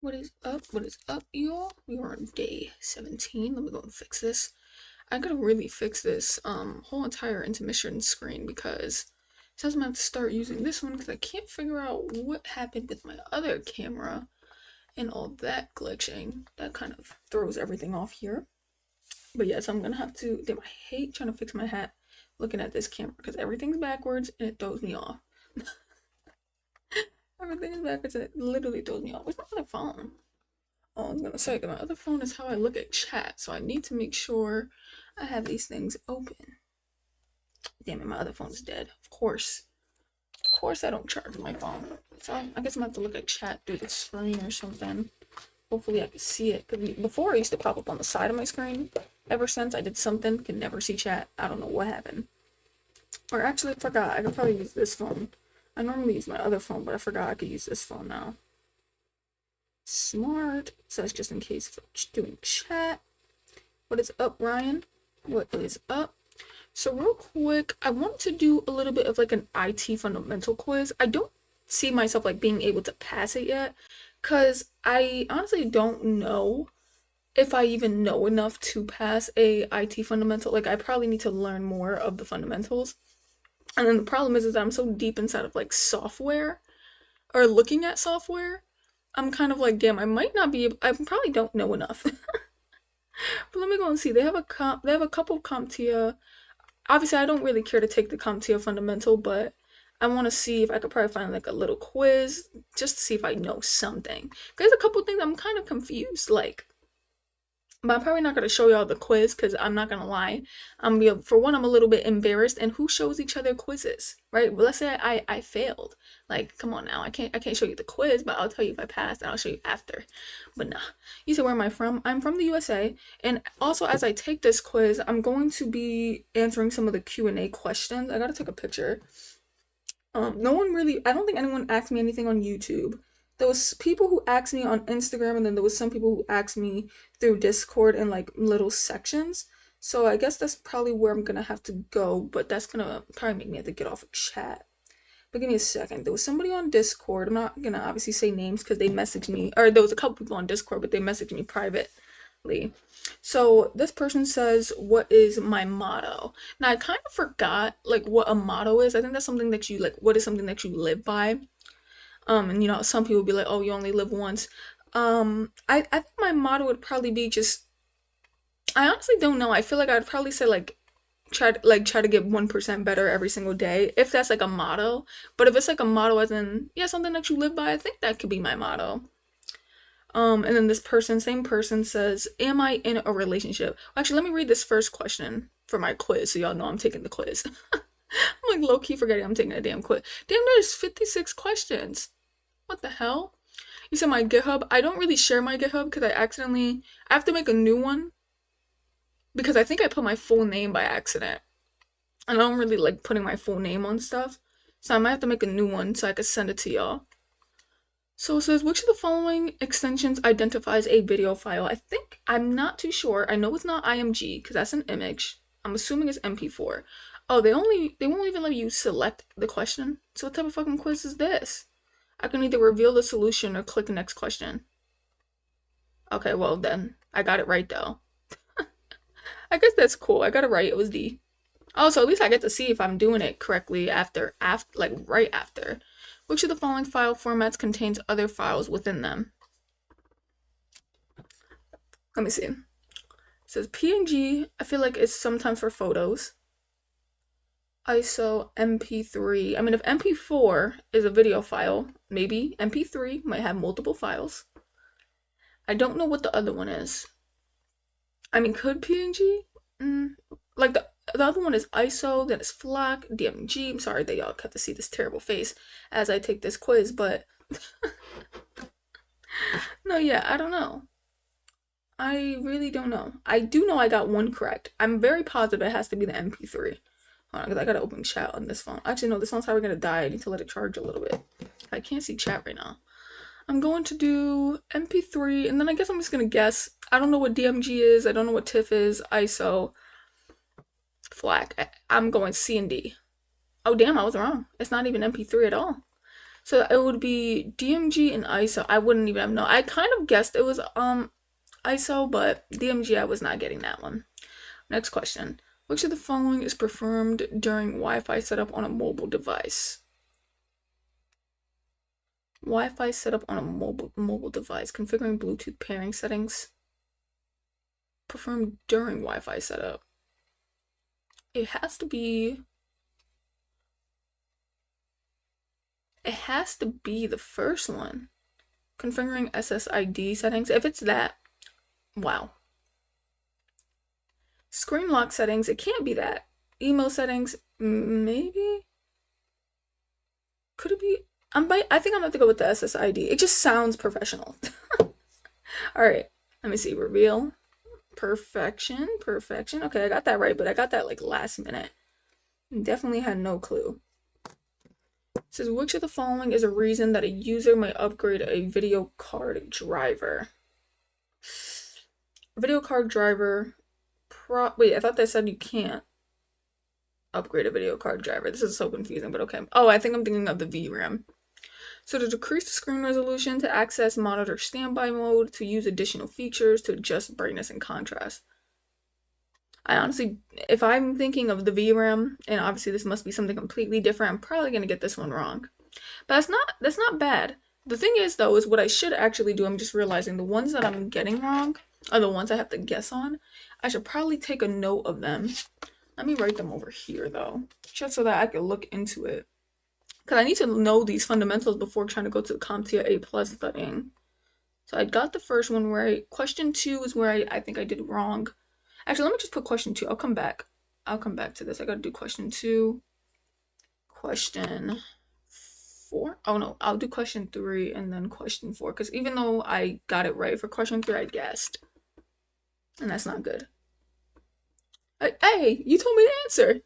What is up? What is up, y'all? We are on day 17. Let me go and fix this. I gotta really fix this whole entire intermission screen because it says I'm gonna have to start using this one because I can't figure out what happened with my other camera and all that glitching. That kind of throws everything off here. But yes, I'm gonna have to. Damn, I hate trying to fix my hat looking at this camera because everything's backwards and it throws me off. Everything is backwards and it literally throws me off. Where's my other phone? Oh, I was gonna say, my other phone is how I look at chat, so I need to make sure I have these things open. Damn it, my other phone's dead. Of course. Of course I don't charge my phone. So I guess I'm gonna have to look at chat through the screen or something. Hopefully I can see it. Because before I used to pop up on the side of my screen. Ever since I did something, can never see chat. I don't know what happened. Or actually, I forgot. I could probably use this phone. I normally use my other phone, but I forgot I could use this phone now. Smart. So that's just in case for doing chat. What is up, Ryan? What is up? So real quick, I want to do a little bit of like an IT fundamental quiz. I don't see myself like being able to pass it yet because I honestly don't know if I even know enough to pass a IT fundamental. Like I probably need to learn more of the fundamentals. And then the problem is that I'm so deep inside of like software or looking at software. I'm kind of like, damn, I might not be able, I probably don't know enough. But let me go and see. They have a couple CompTIA. Obviously, I don't really care to take the CompTIA fundamental, but I want to see if I could probably find like a little quiz just to see if I know something. There's a couple things I'm kind of confused, like, but I'm probably not gonna show y'all the quiz because I'm not gonna lie. For one, I'm a little bit embarrassed. And who shows each other quizzes, right? But let's say I failed. Like, come on now, I can't show you the quiz, but I'll tell you if I passed, and I'll show you after. But nah. You said, where am I from? I'm from the USA, and also as I take this quiz, I'm going to be answering some of the Q&A questions. I gotta take a picture. No one really. I don't think anyone asked me anything on YouTube. There was people who asked me on Instagram, and then there was some people who asked me through Discord in like little sections. So I guess that's probably where I'm gonna have to go, but that's gonna probably make me have to get off of chat. But give me a second. There was somebody on Discord. I'm not gonna obviously say names because they messaged me, or there was a couple people on Discord, but they messaged me privately. So this person says, "What is my motto?" Now I kind of forgot like what a motto is. I think that's something that you like. What is something that you live by? And you know, some people be like, "Oh, you only live once." I think my motto would probably be just. I honestly don't know. I feel like I'd probably say like try to get 1% better every single day if that's like a motto. But if it's like a motto as in yeah something that you live by, I think that could be my motto. And then this person, same person, says, "Am I in a relationship?" Actually, let me read this first question for my quiz so y'all know I'm taking the quiz. I'm like low key forgetting I'm taking a damn quiz. Damn, there's 56 questions. What the hell? You said my GitHub. I don't really share my GitHub because I have to make a new one because I think I put my full name by accident. And I don't really like putting my full name on stuff. So I might have to make a new one so I could send it to y'all. So it says, which of the following extensions identifies a video file? I'm not too sure. I know it's not IMG because that's an image. I'm assuming it's MP4. Oh, they won't even let you select the question. So what type of fucking quiz is this? I can either reveal the solution or click the next question. Okay, well then, I got it right though. I guess that's cool. I got it right. It was D. Oh, so at least I get to see if I'm doing it correctly like right after. Which of the following file formats contains other files within them? Let me see. It says PNG. I feel like it's sometimes for photos. ISO, MP3. I mean, if MP4 is a video file, maybe MP3 might have multiple files. I don't know what the other one is. I mean, could PNG? Like the other one is ISO, then it's FLAC, DMG. I'm sorry that y'all have to see this terrible face as I take this quiz, but no, yeah, I don't know. I really don't know. I do know I got one correct. I'm very positive it has to be the MP3. Hold on, because I gotta open chat on this phone. Actually, no, this phone's probably gonna die. I need to let it charge a little bit. I can't see chat right now. I'm going to do MP3, and then I guess I'm just gonna guess. I don't know what DMG is. I don't know what TIFF is. ISO. FLAC. I'm going C and D. Oh, damn, I was wrong. It's not even MP3 at all. So it would be DMG and ISO. I wouldn't even have known. I kind of guessed it was ISO, but DMG I was not getting that one. Next question. Which of the following is performed during Wi-Fi setup on a mobile device? Wi-Fi setup on a mobile device. Configuring Bluetooth pairing settings. Performed during Wi-Fi setup. It has to be the first one. Configuring SSID settings. If it's that, wow. Screen lock settings, it can't be that. Email settings, maybe? Could it be? I think I'm gonna have to go with the SSID. It just sounds professional. Alright, let me see. Reveal. Perfection. Okay, I got that right, but I got that like last minute. Definitely had no clue. It says, which of the following is a reason that a user may upgrade a video card driver? A video card driver. Wait, I thought they said you can't upgrade a video card driver. This is so confusing, but okay. Oh, I think I'm thinking of the VRAM. So to decrease the screen resolution, to access monitor standby mode, to use additional features, to adjust brightness and contrast. I honestly, if I'm thinking of the VRAM, and obviously this must be something completely different, I'm probably gonna get this one wrong. But that's not bad. The thing is though, is what I should actually do, I'm just realizing the ones that I'm getting wrong are the ones I have to guess on. I should probably take a note of them. Let me write them over here though, just so that I can look into it. Because I need to know these fundamentals before trying to go to the CompTIA A+ studying. So I got the first one right. Question 2 is where I think I did wrong. Actually, let me just put question 2. I'll come back to this. I gotta do question 2. Question 4. Oh no, I'll do question 3 and then question 4. Because even though I got it right for question 3, I guessed. And that's not good. Hey, you told me the answer.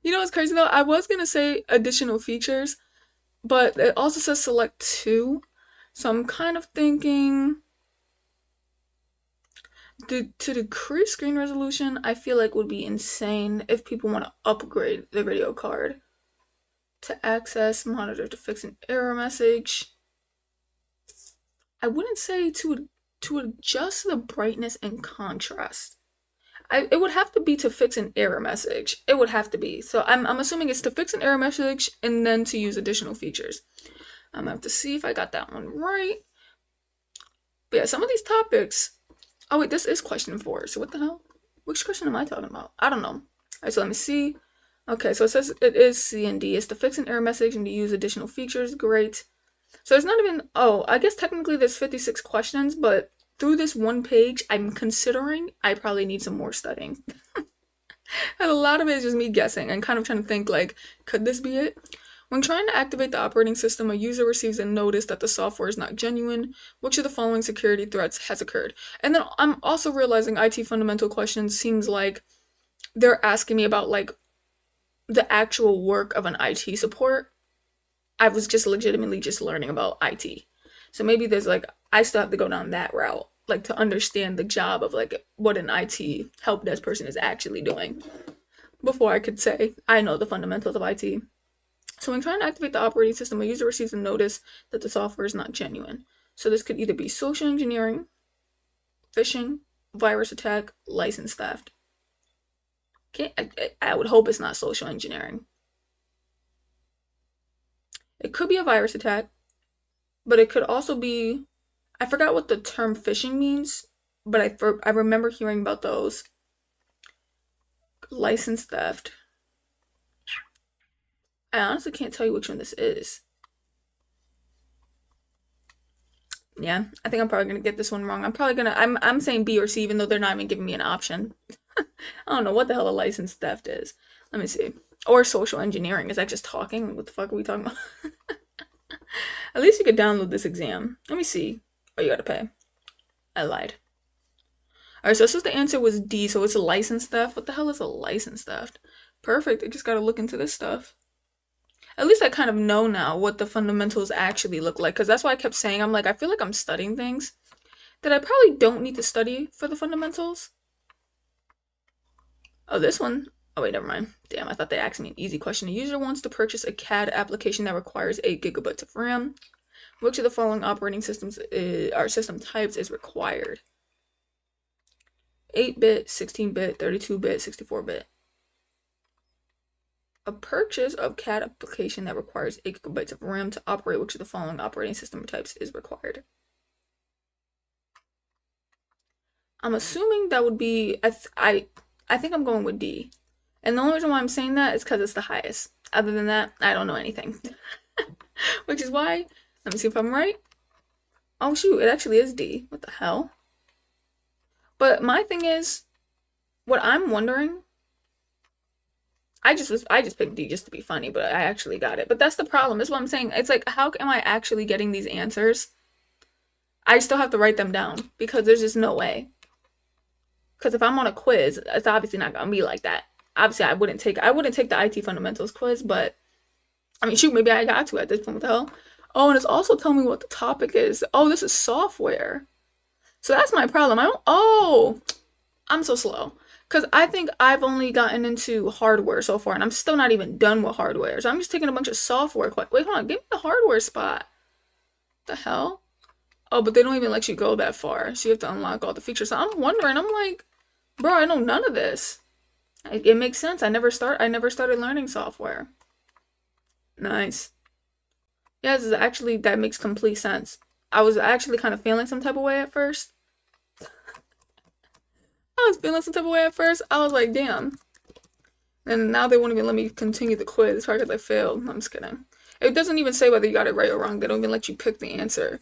You know what's crazy though? I was gonna say additional features, but it also says select 2. So I'm kind of thinking to decrease screen resolution, I feel like would be insane if people want to upgrade the video card. To access monitor to fix an error message. I wouldn't say to adjust the brightness and contrast. It would have to be to fix an error message. It would have to be. So I'm assuming it's to fix an error message and then to use additional features. I'm gonna have to see if I got that one right. But yeah, some of these topics. Oh wait, this is question 4. So what the hell? Which question am I talking about? I don't know. Alright, so let me see. Okay, so it says it is C and D. It's to fix an error message and to use additional features. Great. So there's not even, I guess technically there's 56 questions, but through this one page, I'm considering I probably need some more studying. And a lot of it is just me guessing and kind of trying to think like, could this be it? When trying to activate the operating system, a user receives a notice that the software is not genuine. Which of the following security threats has occurred? And then I'm also realizing IT fundamental questions seems like they're asking me about like the actual work of an IT support. I was just legitimately just learning about IT. So maybe there's like, I still have to go down that route, like to understand the job of like what an IT help desk person is actually doing before I could say I know the fundamentals of IT. So when trying to activate the operating system, a user receives a notice that the software is not genuine. So this could either be social engineering, phishing, virus attack, license theft. I would hope it's not social engineering. It could be a virus attack, but it could also be, I forgot what the term phishing means, but I remember hearing about those. License theft. I honestly can't tell you which one this is. Yeah, I think I'm probably gonna get this one wrong. I'm saying B or C even though they're not even giving me an option. I don't know what the hell a license theft is. Let me see. Or social engineering. Is that just talking? What the fuck are we talking about? At least you could download this exam. Let me see. Oh, you gotta pay. I lied. Alright, so the answer was D, so it's a license theft. What the hell is a license theft? Perfect, I just gotta look into this stuff. At least I kind of know now what the fundamentals actually look like, because that's why I kept saying, I'm like, I feel like I'm studying things that I probably don't need to study for the fundamentals. Oh, this one. Oh wait, never mind. Damn, I thought they asked me an easy question. A user wants to purchase a CAD application that requires 8 gigabytes of RAM. Which of the following operating systems or system types is required? 8-bit, 16-bit, 32-bit, 64-bit. A purchase of CAD application that requires 8 gigabytes of RAM to operate which of the following operating system types is required? I'm assuming that would be, I think I'm going with D. And the only reason why I'm saying that is because it's the highest. Other than that, I don't know anything. Which is why, let me see if I'm right. Oh shoot, it actually is D. What the hell? But my thing is, what I'm wondering, I just picked D just to be funny, but I actually got it. But that's the problem, is what I'm saying. It's like, how am I actually getting these answers? I still have to write them down because there's just no way. Because if I'm on a quiz, it's obviously not gonna be like that. Obviously, I wouldn't take the IT fundamentals quiz, but I mean, shoot, maybe I got to at this point. What the hell? Oh, and it's also telling me what the topic is. Oh, this is software. So that's my problem. I'm so slow. Because I think I've only gotten into hardware so far, and I'm still not even done with hardware. So I'm just taking a bunch of software. Wait, hold on. Give me the hardware spot. The hell? Oh, but they don't even let you go that far. So you have to unlock all the features. So I'm wondering. I'm like, bro, I know none of this. It makes sense. I never started learning software. Nice. Yes, actually, that makes complete sense. I was actually kind of feeling some type of way at first. I was like, damn. And now they won't even let me continue the quiz because I failed. I'm just kidding. It doesn't even say whether you got it right or wrong. They don't even let you pick the answer.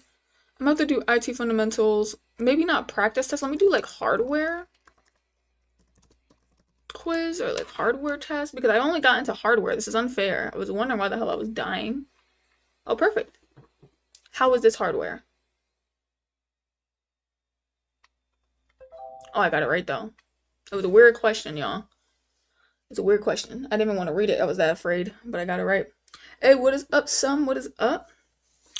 I'm about to do IT fundamentals. Maybe not practice test. Let me do like hardware quiz or like hardware test because I only got into hardware. This is unfair. I was wondering why the hell I was dying. Oh, perfect. How is this hardware? Oh, I got it right though. It was a weird question, y'all. It's a weird question. I didn't even want to read it. I was that afraid, but I got it right. Hey, what is up, son? What is up?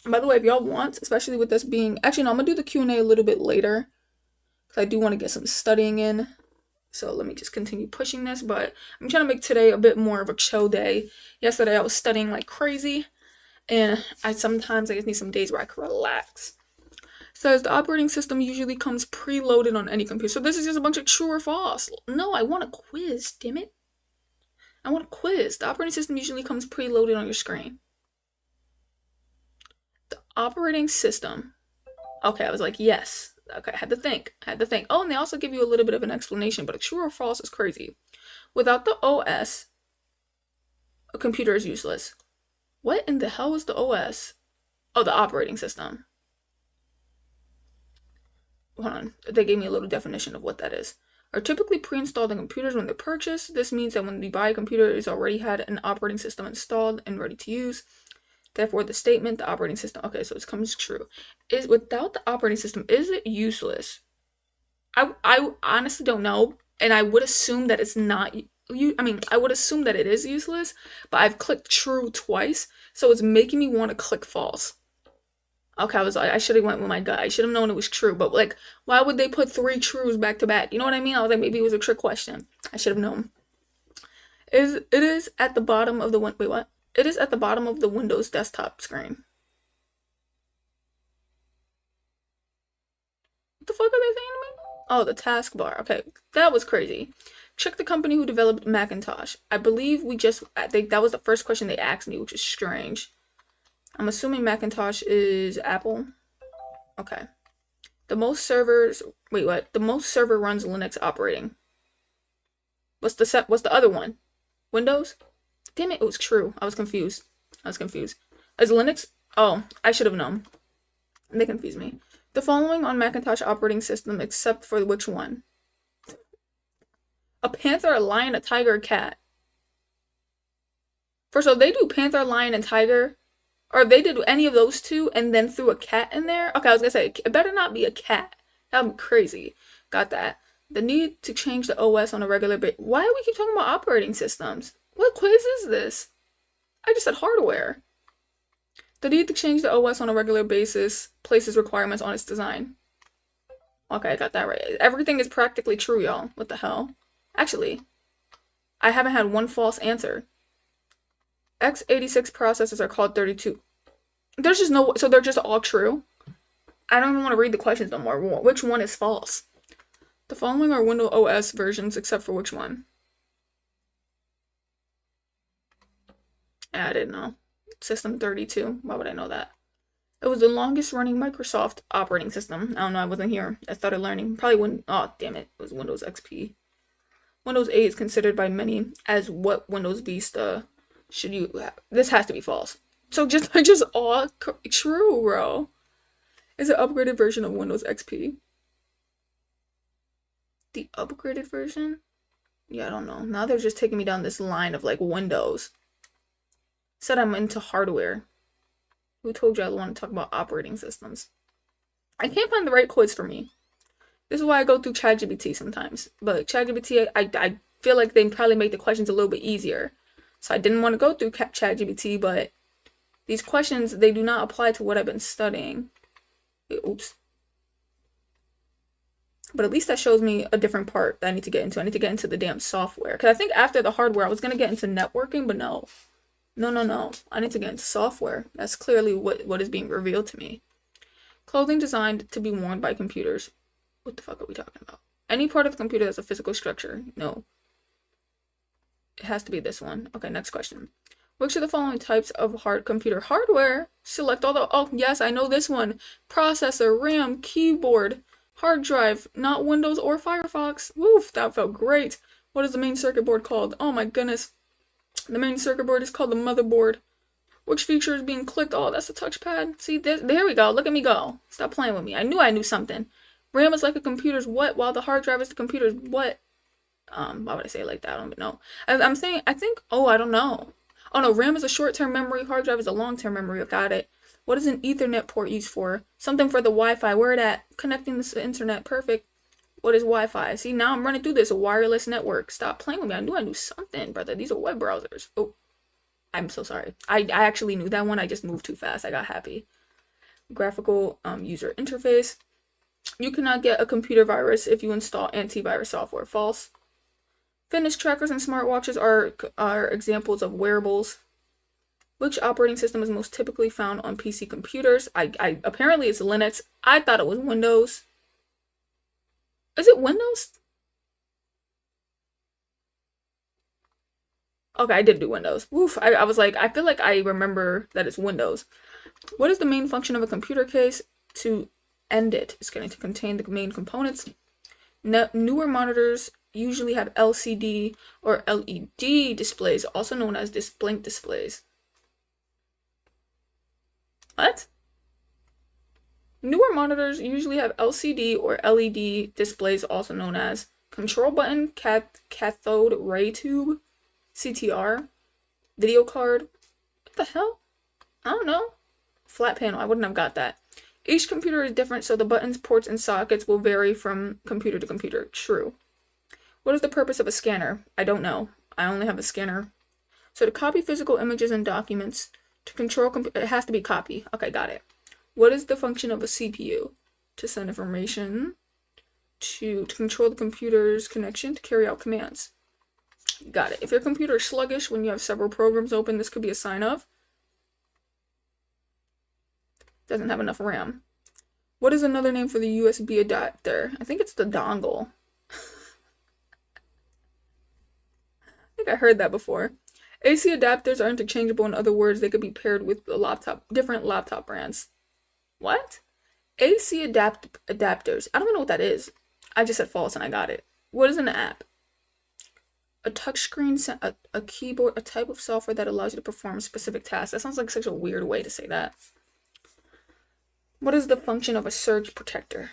By the way, if y'all want, especially with this being... Actually, no, I'm going to do the Q&A a little bit later. Because I do want to get some studying in. So let me just continue pushing this. But I'm trying to make today a bit more of a chill day. Yesterday, I was studying like crazy. And sometimes I just need some days where I can relax. Says the operating system usually comes preloaded on any computer. So this is just a bunch of true or false. No, I want a quiz, damn it. I want a quiz. The operating system usually comes preloaded on your screen. The operating system. Okay, I was like, yes. Okay, I had to think. Oh, and they also give you a little bit of an explanation, but a true or false is crazy. Without the OS, a computer is useless. What in the hell is the OS? Oh, the operating system. Hold on. They gave me a little definition of what that is. Are typically pre-installed in computers when they're purchased. This means that when you buy a computer, it's already had an operating system installed and ready to use. Therefore, the statement, the operating system, okay, so it comes true. Is without the operating system, is it useless? I honestly don't know, and I would assume that it's not. I would assume that it is useless, but I've clicked true twice, so it's making me want to click false. Okay, I should have went with my gut. I should have known it was true, but like, why would they put 3 trues back to back? You know what I mean? I was like, maybe it was a trick question. I should have known. It is at the bottom of the wait, what? It is at the bottom of the Windows desktop screen. What the fuck are they saying to me? Oh, the taskbar. Okay, that was crazy. Check the company who developed Macintosh. I think that was the first question they asked me, which is strange. I'm assuming Macintosh is Apple. Okay. The most server runs Linux operating. What's the other one? Windows? Damn it, it was true. I was confused. Is Linux? Oh, I should have known. They confused me. The following on Macintosh operating system except for which one? A panther, a lion, a tiger, a cat. First of all, they do panther, lion, and tiger. Or if they did any of those two and then threw a cat in there. Okay, I was gonna say, it better not be a cat. That would be crazy. Got that. The need to change the OS on a regular basis. Why do we keep talking about operating systems? What quiz is this? I just said hardware. The need to change the OS on a regular basis places requirements on its design. Okay, I got that right. Everything is practically true, y'all. What the hell? Actually, I haven't had one false answer. x86 processors are called 32. There's just no, so they're just all true. I don't even want to read the questions no more. Which one is false? The following are Windows OS versions except for which one? I didn't know. System 32. Why would I know that? It was the longest running Microsoft operating system. I don't know, I wasn't here. I started learning. Probably when, oh, damn it. It was Windows XP. Windows 8 is considered by many as what Windows Vista should you have. This has to be false. So just all true, bro. It's an upgraded version of Windows XP. The upgraded version? Yeah, I don't know. Now they're just taking me down this line of like Windows. Said I'm into hardware. Who told you I want to talk about operating systems? I can't find the right quiz for me. This is why I go through ChatGPT sometimes. But ChatGPT, I feel like they probably make the questions a little bit easier. So I didn't want to go through ChatGPT, but these questions, they do not apply to what I've been studying. Oops. But at least that shows me a different part that I need to get into. I need to get into the damn software. Because I think after the hardware, I was going to get into networking, but no. No. I need to get into software. That's clearly what is being revealed to me. Clothing designed to be worn by computers. What the fuck are we talking about? Any part of the computer that's a physical structure. No. It has to be this one. Okay, next question. Which of the following types of computer hardware? Select all the... Oh, yes, I know this one. Processor, RAM, keyboard, hard drive, not Windows or Firefox. Woof, that felt great. What is the main circuit board called? Oh my goodness. The main circuit board is called the motherboard. Which feature is being clicked? Oh, that's the touchpad. See, there we go. Look at me go. Stop playing with me. I knew something. RAM is like a computer's what, while the hard drive is the computer's what? Why would I say it like that? I don't even know. I'm saying, I think, oh, I don't know. Oh no, RAM is a short-term memory, hard drive is a long-term memory. I got it. What is an Ethernet port used for? Something for the Wi-Fi. Where it at? Connecting this to the internet. Perfect. What is Wi-Fi? See, now I'm running through this. A wireless network. Stop playing with me. I knew something, brother. These are web browsers. Oh, I'm so sorry. I actually knew that one. I just moved too fast. I got happy. Graphical user interface. You cannot get a computer virus if you install antivirus software. False. Fitness trackers and smartwatches are examples of wearables. Which operating system is most typically found on PC computers? I apparently it's Linux. I thought it was Windows. Is it Windows? Okay, I did do Windows. Woof. I was like, I feel like I remember that it's Windows. What is the main function of a computer case? To end it. It's going to contain the main components. Newer monitors usually have LCD or LED displays, also known as blink displays. What? Newer monitors usually have LCD or LED displays, also known as control button, cathode ray tube, CTR, video card. What the hell? I don't know. Flat panel. I wouldn't have got that. Each computer is different, so the buttons, ports, and sockets will vary from computer to computer. True. What is the purpose of a scanner? I don't know. I only have a scanner. So to copy physical images and documents, to control it has to be copy. Okay, got it. What is the function of a CPU? To send information, to control the computer's connection, to carry out commands. Got it. If your computer is sluggish when you have several programs open, this could be a sign of doesn't have enough RAM. What is another name for the USB adapter? I think it's the dongle. I think I heard that before. AC adapters are interchangeable. In other words, they could be paired with different laptop brands. What? AC adapters. I don't even know what that is. I just said false and I got it. What is an app? A touchscreen, a keyboard, a type of software that allows you to perform specific tasks. That sounds like such a weird way to say that. What is the function of a surge protector?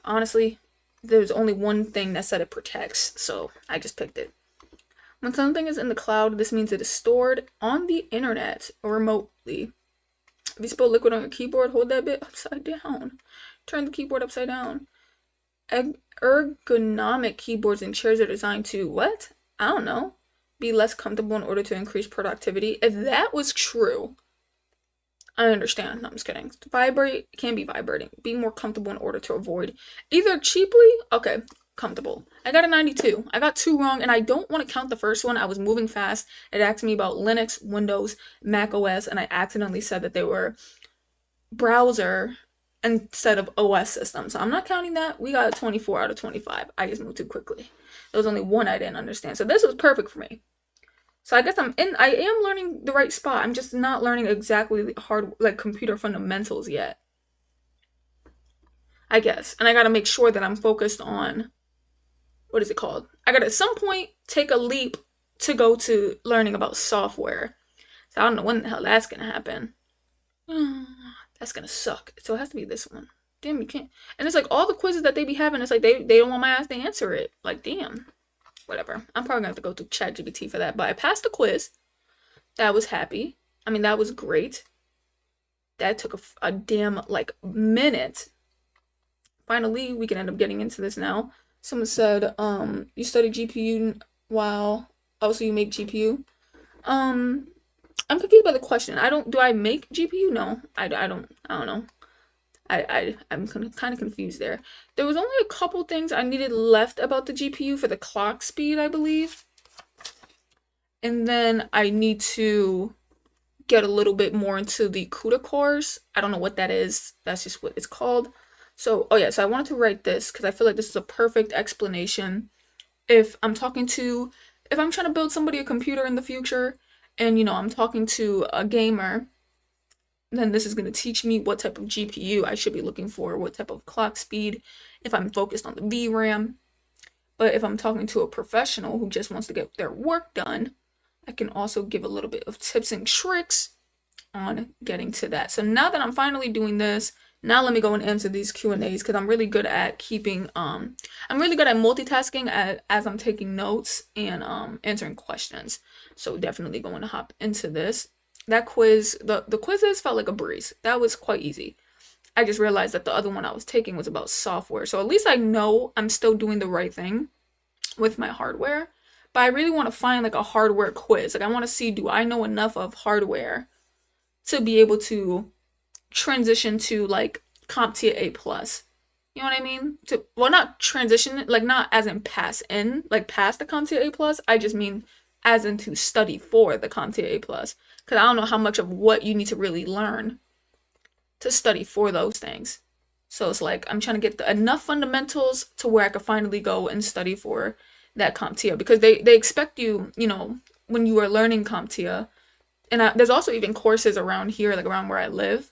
Honestly, there's only one thing that said it protects, so I just picked it. When something is in the cloud, this means it is stored on the internet or remotely. If you spill liquid on your keyboard, hold that bit upside down. Turn the keyboard upside down. Ergonomic keyboards and chairs are designed to, what? I don't know. Be less comfortable in order to increase productivity. If that was true, I understand. No, I'm just kidding. Vibrate can be vibrating. Be more comfortable in order to avoid either cheaply. Okay, comfortable. I got a 92. I got 2 wrong, and I don't want to count the first one. I was moving fast. It asked me about Linux, Windows, Mac OS, and I accidentally said that they were browser instead of OS system. So I'm not counting that. We got a 24 out of 25. I just moved too quickly. There was only one I didn't understand. So this was perfect for me. So I guess I am learning the right spot. I'm just not learning exactly hard, like computer fundamentals yet, I guess. And I gotta make sure that I'm focused on, what is it called? I gotta at some point take a leap to go to learning about software. So I don't know when the hell that's gonna happen. That's gonna suck. So it has to be this one. Damn, you can't. And it's like all the quizzes that they be having, it's like they don't want my ass to answer it. Like, damn. Whatever. I'm probably gonna have to go to ChatGPT for that. But I passed the quiz. That was happy. I mean, that was great. That took a damn, like, minute. Finally, we can end up getting into this now. Someone said, you study GPU while also you make GPU. I'm confused by the question. Do I make GPU? No, I don't know. I'm kind of confused there. There was only a couple things I needed left about the GPU for the clock speed, I believe. And then I need to get a little bit more into the CUDA cores. I don't know what that is. That's just what it's called. So, oh yeah, so I wanted to write this because I feel like this is a perfect explanation. If I'm trying to build somebody a computer in the future, and I'm talking to a gamer, then this is going to teach me what type of GPU I should be looking for, what type of clock speed, if I'm focused on the VRAM. But if I'm talking to a professional who just wants to get their work done, I can also give a little bit of tips and tricks on getting to that. So now that I'm finally doing this, now let me go and answer these Q&As because I'm really good at I'm really good at multitasking as I'm taking notes and answering questions. So definitely going to hop into this. That quiz, the quizzes felt like a breeze. That was quite easy. I just realized that the other one I was taking was about software. So at least I know I'm still doing the right thing with my hardware. But I really want to find like a hardware quiz. Like I want to see, do I know enough of hardware to be able to transition to like CompTIA A+. You know what I mean? Not transition, like not as in past the CompTIA A+. I just mean as in to study for the CompTIA A+. Because I don't know how much of what you need to really learn to study for those things. So it's like I'm trying to get enough fundamentals to where I could finally go and study for that CompTIA. Because they expect you, when you are learning CompTIA, and there's also even courses around here, like around where I live,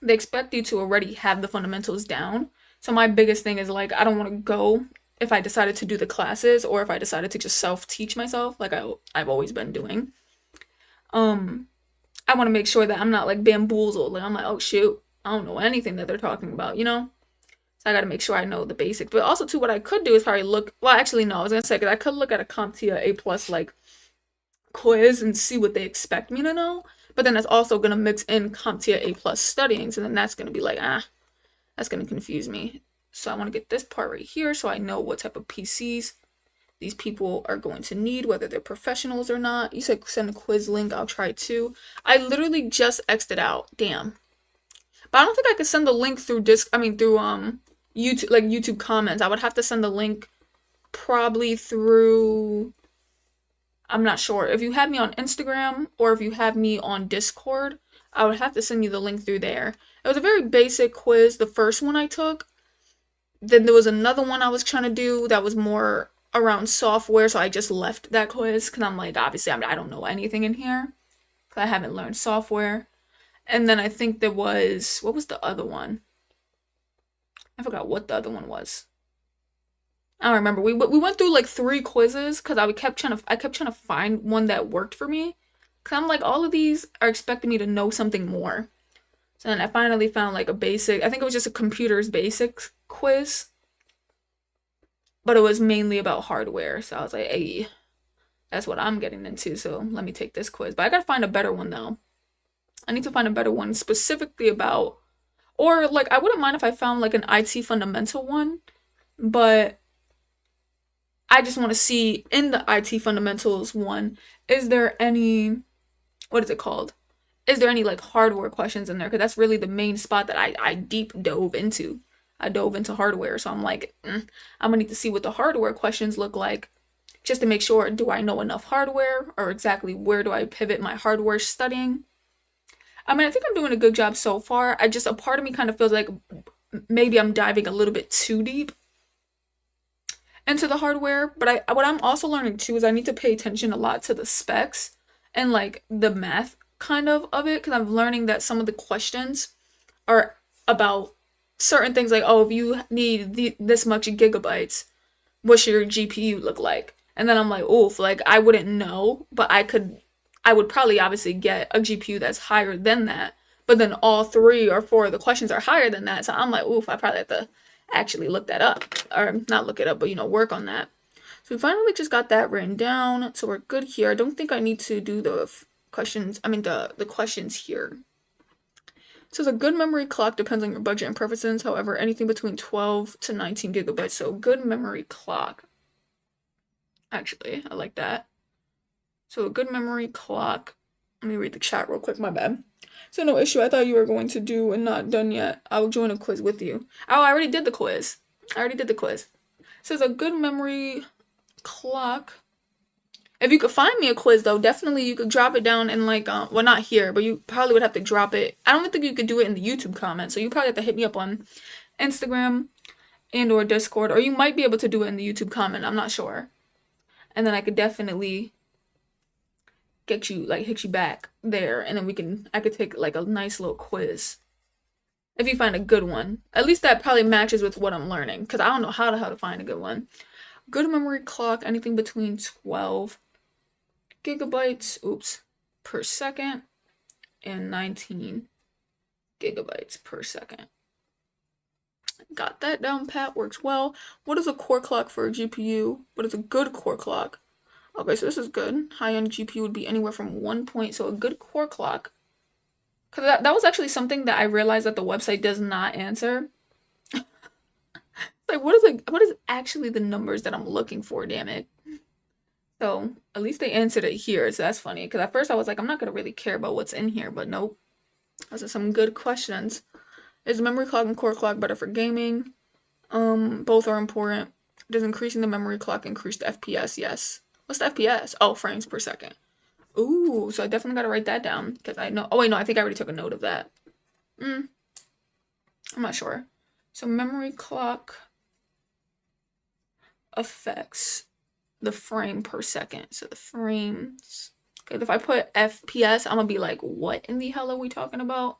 they expect you to already have the fundamentals down. So my biggest thing is like, I don't want to go if I decided to do the classes or if I decided to just self-teach myself like I've always been doing. I want to make sure that I'm not like bamboozled. Like I'm like, oh shoot, I don't know anything that they're talking about, So I got to make sure I know the basics. But also too, what I could do is probably I was going to say, because I could look at a CompTIA A+ like quiz and see what they expect me to know. But then that's also going to mix in CompTIA A+ studying. So then that's going to be like, that's going to confuse me. So I want to get this part right here so I know what type of PCs these people are going to need, whether they're professionals or not. You said send a quiz link. I'll try it too. I literally just X'd it out. Damn. But I don't think I could send the link through YouTube, like YouTube comments. I would have to send the link probably through, I'm not sure. If you have me on Instagram or if you have me on Discord, I would have to send you the link through there. It was a very basic quiz, the first one I took. Then there was another one I was trying to do that was more around software, so I just left that quiz because I'm like, obviously, I don't know anything in here because I haven't learned software. And then I think what was the other one? I forgot what the other one was. I don't remember. We went through like 3 quizzes because I kept trying to find one that worked for me. Cause I'm like, all of these are expecting me to know something more. So then I finally found like a basic. I think it was just a computer's basics quiz, but it was mainly about hardware. So I was like, hey, that's what I'm getting into. So let me take this quiz. But I gotta find a better one though. I need to find a better one specifically about, or like I wouldn't mind if I found like an IT fundamental one, but I just want to see in the IT fundamentals one, is there any, what is it called? Is there any like hardware questions in there? Because that's really the main spot that I deep dove into. I dove into hardware. So I'm like, I'm gonna need to see what the hardware questions look like just to make sure, do I know enough hardware, or exactly where do I pivot my hardware studying? I mean, I think I'm doing a good job so far. A part of me kind of feels like maybe I'm diving a little bit too deep into the hardware, but what I'm also learning too is I need to pay attention a lot to the specs and like the math kind of it, because I'm learning that some of the questions are about certain things, like, oh, if you need this much gigabytes, what should your GPU look like? And then I'm like, oof, like I wouldn't know, but I would probably obviously get a GPU that's higher than that. But then all 3 or 4 of the questions are higher than that. So I'm like, oof, I probably have to actually look that up. Or not look it up, but work on that. So we finally just got that written down. So we're good here. I don't think I need to do the questions. I mean, the questions here. So a good memory clock depends on your budget and preferences. However, anything between 12 to 19 gigabytes. So good memory clock. Actually, I like that. So a good memory clock. Let me read the chat real quick, my bad. So no issue, I thought you were going to do and not done yet. I will join a quiz with you. Oh, I already did the quiz. So it's a good memory clock. If you could find me a quiz though, definitely you could drop it down in like, well, not here, but you probably would have to drop it. I don't think you could do it in the YouTube comments. So you probably have to hit me up on Instagram and or Discord, or you might be able to do it in the YouTube comment. I'm not sure. And then I could definitely hit you back there, and then I could take like a nice little quiz if you find a good one. At least that probably matches with what I'm learning, because I don't know how to find a good one. Good memory clock, anything between 12 gigabytes per second and 19 gigabytes per second. Got that down pat, works well. What is a core clock for a GPU? What is a good core clock? Okay, so this is good. High-end GPU would be anywhere from 1 point, so a good core clock. Because that was actually something that I realized that the website does not answer. Like, what is actually the numbers that I'm looking for, damn it? So, at least they answered it here, so that's funny. Because at first I was like, I'm not going to really care about what's in here, but nope. Those are some good questions. Is memory clock and core clock better for gaming? Both are important. Does increasing the memory clock increase the FPS? Yes. What's the FPS? Oh, frames per second. Ooh, so I definitely got to write that down, because I know. Oh, wait, no, I think I already took a note of that. I'm not sure. So memory clock affects the frame per second. So the frames. Okay, if I put FPS, I'm going to be like, what in the hell are we talking about?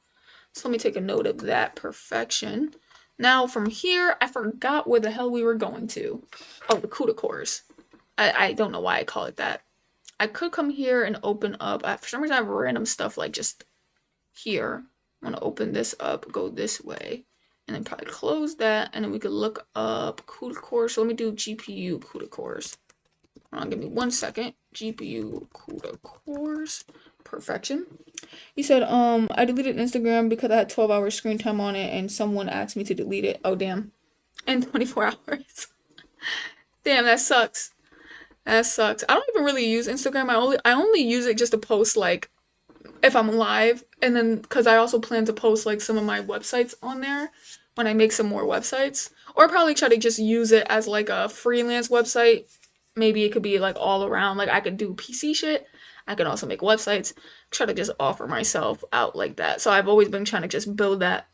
So let me take a note of that. Perfection. Now from here, I forgot where the hell we were going to. Oh, the CUDA cores. I don't know why I call it that. I could come here and open up. For some reason, I have random stuff like just here. I'm going to open this up, go this way, and then probably close that. And then we could look up CUDA cores. So let me do GPU CUDA cores. Hold on, give me 1 second. GPU CUDA cores. Perfection. He said, I deleted Instagram because I had 12 hours screen time on it and someone asked me to delete it. Oh, damn. In 24 hours. Damn, that sucks. That sucks. I don't even really use Instagram. I only use it just to post, like, if I'm live, and then because I also plan to post like some of my websites on there when I make some more websites, or probably try to just use it as like a freelance website. Maybe it could be like all around, like I could do PC shit. I could also make websites, try to just offer myself out like that. So I've always been trying to just build that.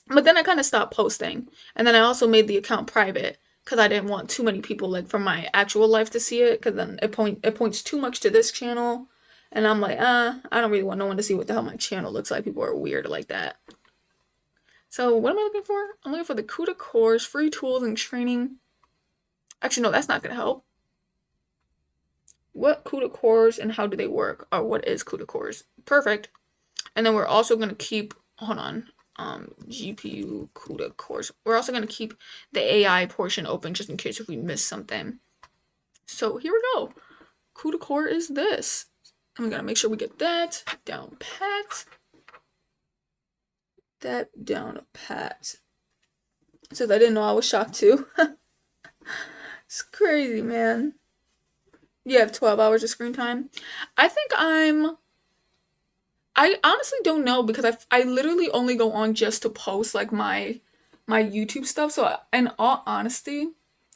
But then I kind of stopped posting, and then I also made the account private, because I didn't want too many people like from my actual life to see it, because then it points too much to this channel, and I'm like, I don't really want no one to see what the hell my channel looks like. People are weird like that. So what am I looking for? I'm looking for the CUDA cores, free tools and training. Actually, no, that's not gonna help. What CUDA cores and how do they work? Or what is CUDA cores? Perfect. And then we're also gonna keep, hold on. GPU CUDA cores. We're also going to keep the AI portion open just in case if we miss something. So here we go. CUDA core is this. And we got to make sure we get that down pat. That down pat. It says I didn't know, I was shocked too. It's crazy, man. You have 12 hours of screen time. I honestly don't know, because I literally only go on just to post like my my YouTube stuff. So in all honesty,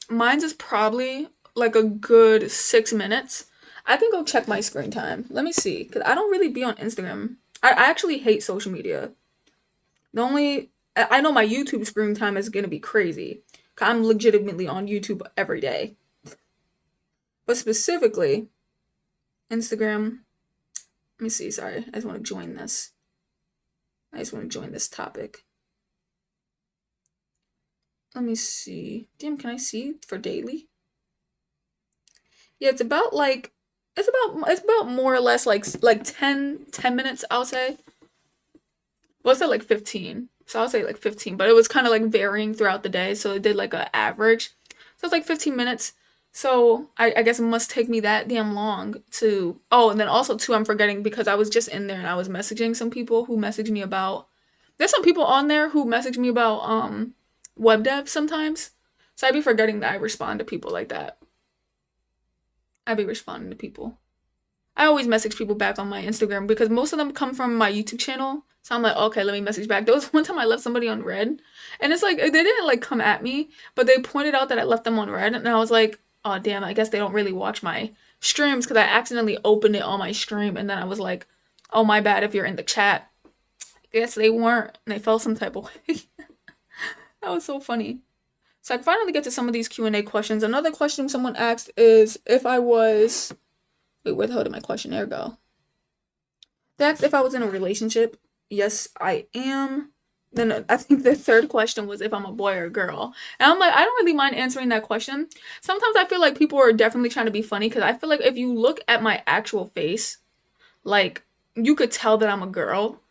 mine's is probably like a good 6 minutes. I can go check my screen time. Let me see, because I don't really be on Instagram. I actually hate social media. The only I know my YouTube screen time is gonna be crazy. 'Cause I'm legitimately on YouTube every day. But specifically, Instagram. Let me see. Sorry, I just want to join this. I just want to join this topic. Let me see. Damn, can I see for daily? Yeah, it's about more or less like 10 minutes, I'll say. Well, it's at like 15. So I'll say like 15, but it was kind of like varying throughout the day. So it did like an average. So it's like 15 minutes. So I guess it must take me that damn long to. Oh, and then also, too, I'm forgetting because I was just in there and I was messaging some people who messaged me about. There's some people on there who message me about web dev sometimes. So I'd be forgetting that I respond to people like that. I'd be responding to people. I always message people back on my Instagram because most of them come from my YouTube channel. So I'm like, okay, let me message back. There was one time I left somebody on red, and it's like they didn't like come at me, but they pointed out that I left them on red, and I was like, oh damn, I guess they don't really watch my streams because I accidentally opened it on my stream, and then I was like, oh my bad if you're in the chat. I guess they weren't, and they felt some type of way. That was so funny. So I finally get to some of these Q&A questions. Another question someone asked is if I was. Wait, where the hell did my questionnaire go? They asked if I was in a relationship. Yes, I am. Then I think the third question was if I'm a boy or a girl. And I'm like, I don't really mind answering that question. Sometimes I feel like people are definitely trying to be funny because I feel like if you look at my actual face, like, you could tell that I'm a girl.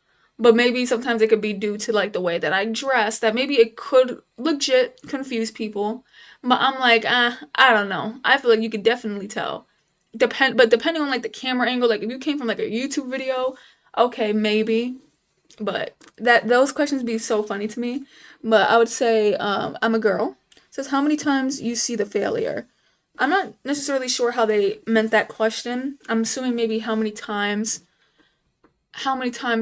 But maybe sometimes it could be due to like the way that I dress, that maybe it could legit confuse people. But I'm like, I don't know. I feel like you could definitely tell. But depending on like the camera angle, like if you came from like a YouTube video, okay, maybe. But that those questions be so funny to me. But I would say I'm a girl. It says how many times you see the failure. I'm not necessarily sure how they meant that question. I'm assuming maybe how many times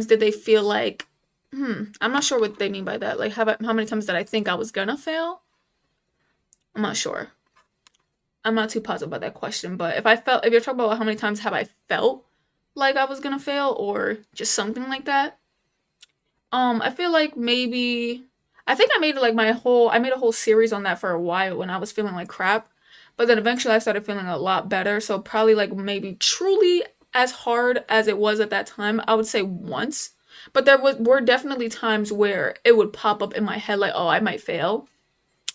did they feel like I'm not sure what they mean by that. Like how many times did I think I was gonna fail? I'm not sure. I'm not too positive about that question, but if you're talking about how many times have I felt like I was gonna fail or just something like that, I feel like maybe I think I made a whole series on that for a while when I was feeling like crap, but then eventually I started feeling a lot better. So probably like maybe truly as hard as it was at that time, I would say once. But were definitely times where it would pop up in my head like, oh, I might fail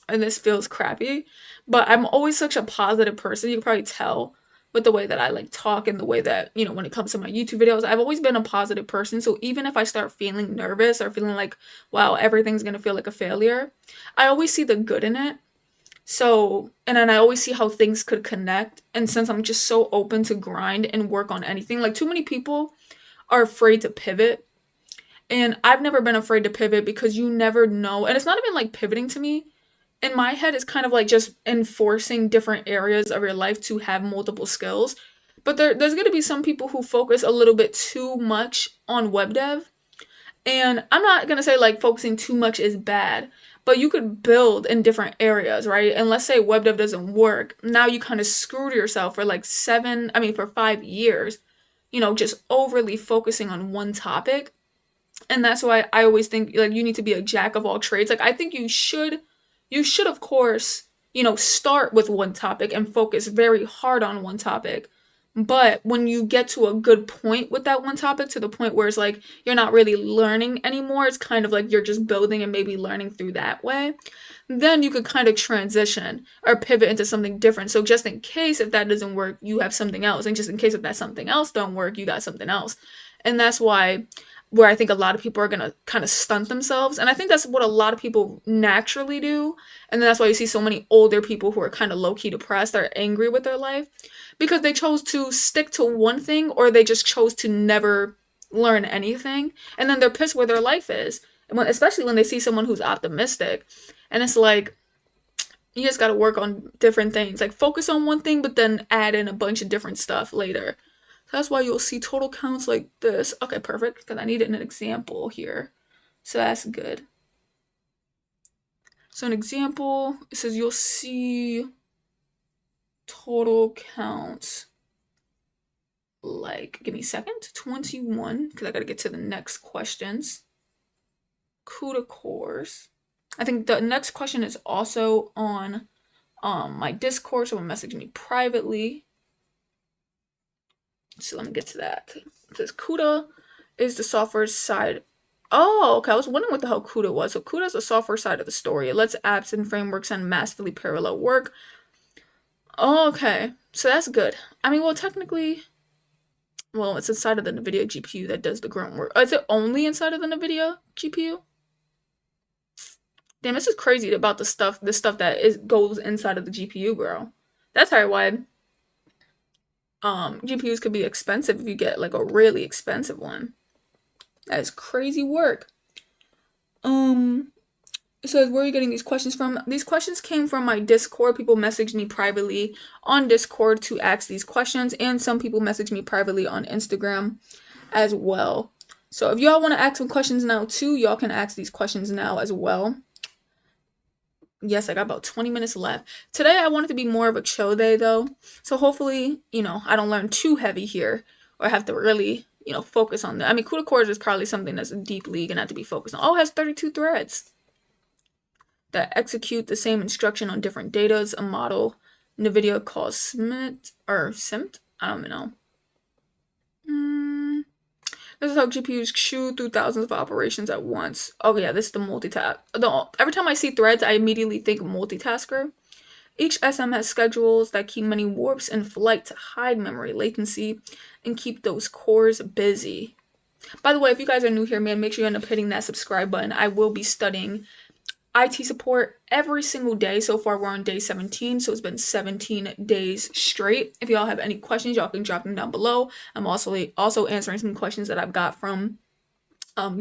and this feels crappy. But I'm always such a positive person. You can probably tell with the way that I like talk and the way that, when it comes to my YouTube videos, I've always been a positive person. So even if I start feeling nervous or feeling like, wow, everything's going to feel like a failure, I always see the good in it. So, and then I always see how things could connect. And since I'm just so open to grind and work on anything, like too many people are afraid to pivot. And I've never been afraid to pivot because you never know. And it's not even like pivoting to me in my head, it's kind of like just enforcing different areas of your life to have multiple skills. But there's going to be some people who focus a little bit too much on web dev. And I'm not going to say like focusing too much is bad, but you could build in different areas, right? And let's say web dev doesn't work. Now you kind of screwed yourself for like for 5 years, just overly focusing on one topic. And that's why I always think like you need to be a jack of all trades. Like I think you should of course, start with one topic and focus very hard on one topic. But when you get to a good point with that one topic, to the point where it's like you're not really learning anymore, it's kind of like you're just building and maybe learning through that way, then you could kind of transition or pivot into something different. So just in case if that doesn't work, you have something else. And just in case if that something else don't work, you got something else. And that's where I think a lot of people are gonna kind of stunt themselves. And I think that's what a lot of people naturally do. And then that's why you see so many older people who are kind of low-key depressed or angry with their life because they chose to stick to one thing or they just chose to never learn anything. And then they're pissed where their life is. And especially when they see someone who's optimistic. And it's like, you just gotta work on different things. Like focus on one thing, but then add in a bunch of different stuff later. That's why you'll see total counts like this. Okay, perfect, because I needed an example here. So that's good. So an example, it says you'll see total counts. Like, give me a second. 21, because I gotta get to the next questions. CUDA cores. I think the next question is also on my Discord, so message me privately. So let me get to that. It says CUDA is the software side. Oh, okay. I was wondering what the hell CUDA was. So CUDA is the software side of the story. It lets apps and frameworks and massively parallel work. Oh, okay. So that's good. I mean, well, technically, well, it's inside of the NVIDIA GPU that does the grunt work. Is it only inside of the NVIDIA GPU? Damn, this is crazy about the stuff that goes inside of the GPU, bro. That's probably why GPUs could be expensive if you get like a really expensive one. That is crazy work. It says, where are you getting these questions from? These questions came from my Discord. People messaged me privately on Discord to ask these questions, and some people messaged me privately on Instagram as well. So if y'all want to ask some questions now too, y'all can ask these questions now as well. Yes, I got about 20 minutes left. Today I want it to be more of a chill day though. So hopefully, I don't learn too heavy here or have to really, focus on that. I mean, CUDA cores is probably something that's deeply gonna have to be focused on. Oh, it has 32 threads that execute the same instruction on different datas. A model NVIDIA calls SIMT. I don't know. This is how GPUs chew through thousands of operations at once. Oh yeah, this is the multitask. Every time I see threads, I immediately think multitasker. Each SM has schedules that keep many warps in flight to hide memory latency and keep those cores busy. By the way, if you guys are new here, man, make sure you end up hitting that subscribe button. I will be studying IT support every single day. So far, we're on day 17, so it's been 17 days straight. If y'all have any questions, y'all can drop them down below. I'm also answering some questions that I've got from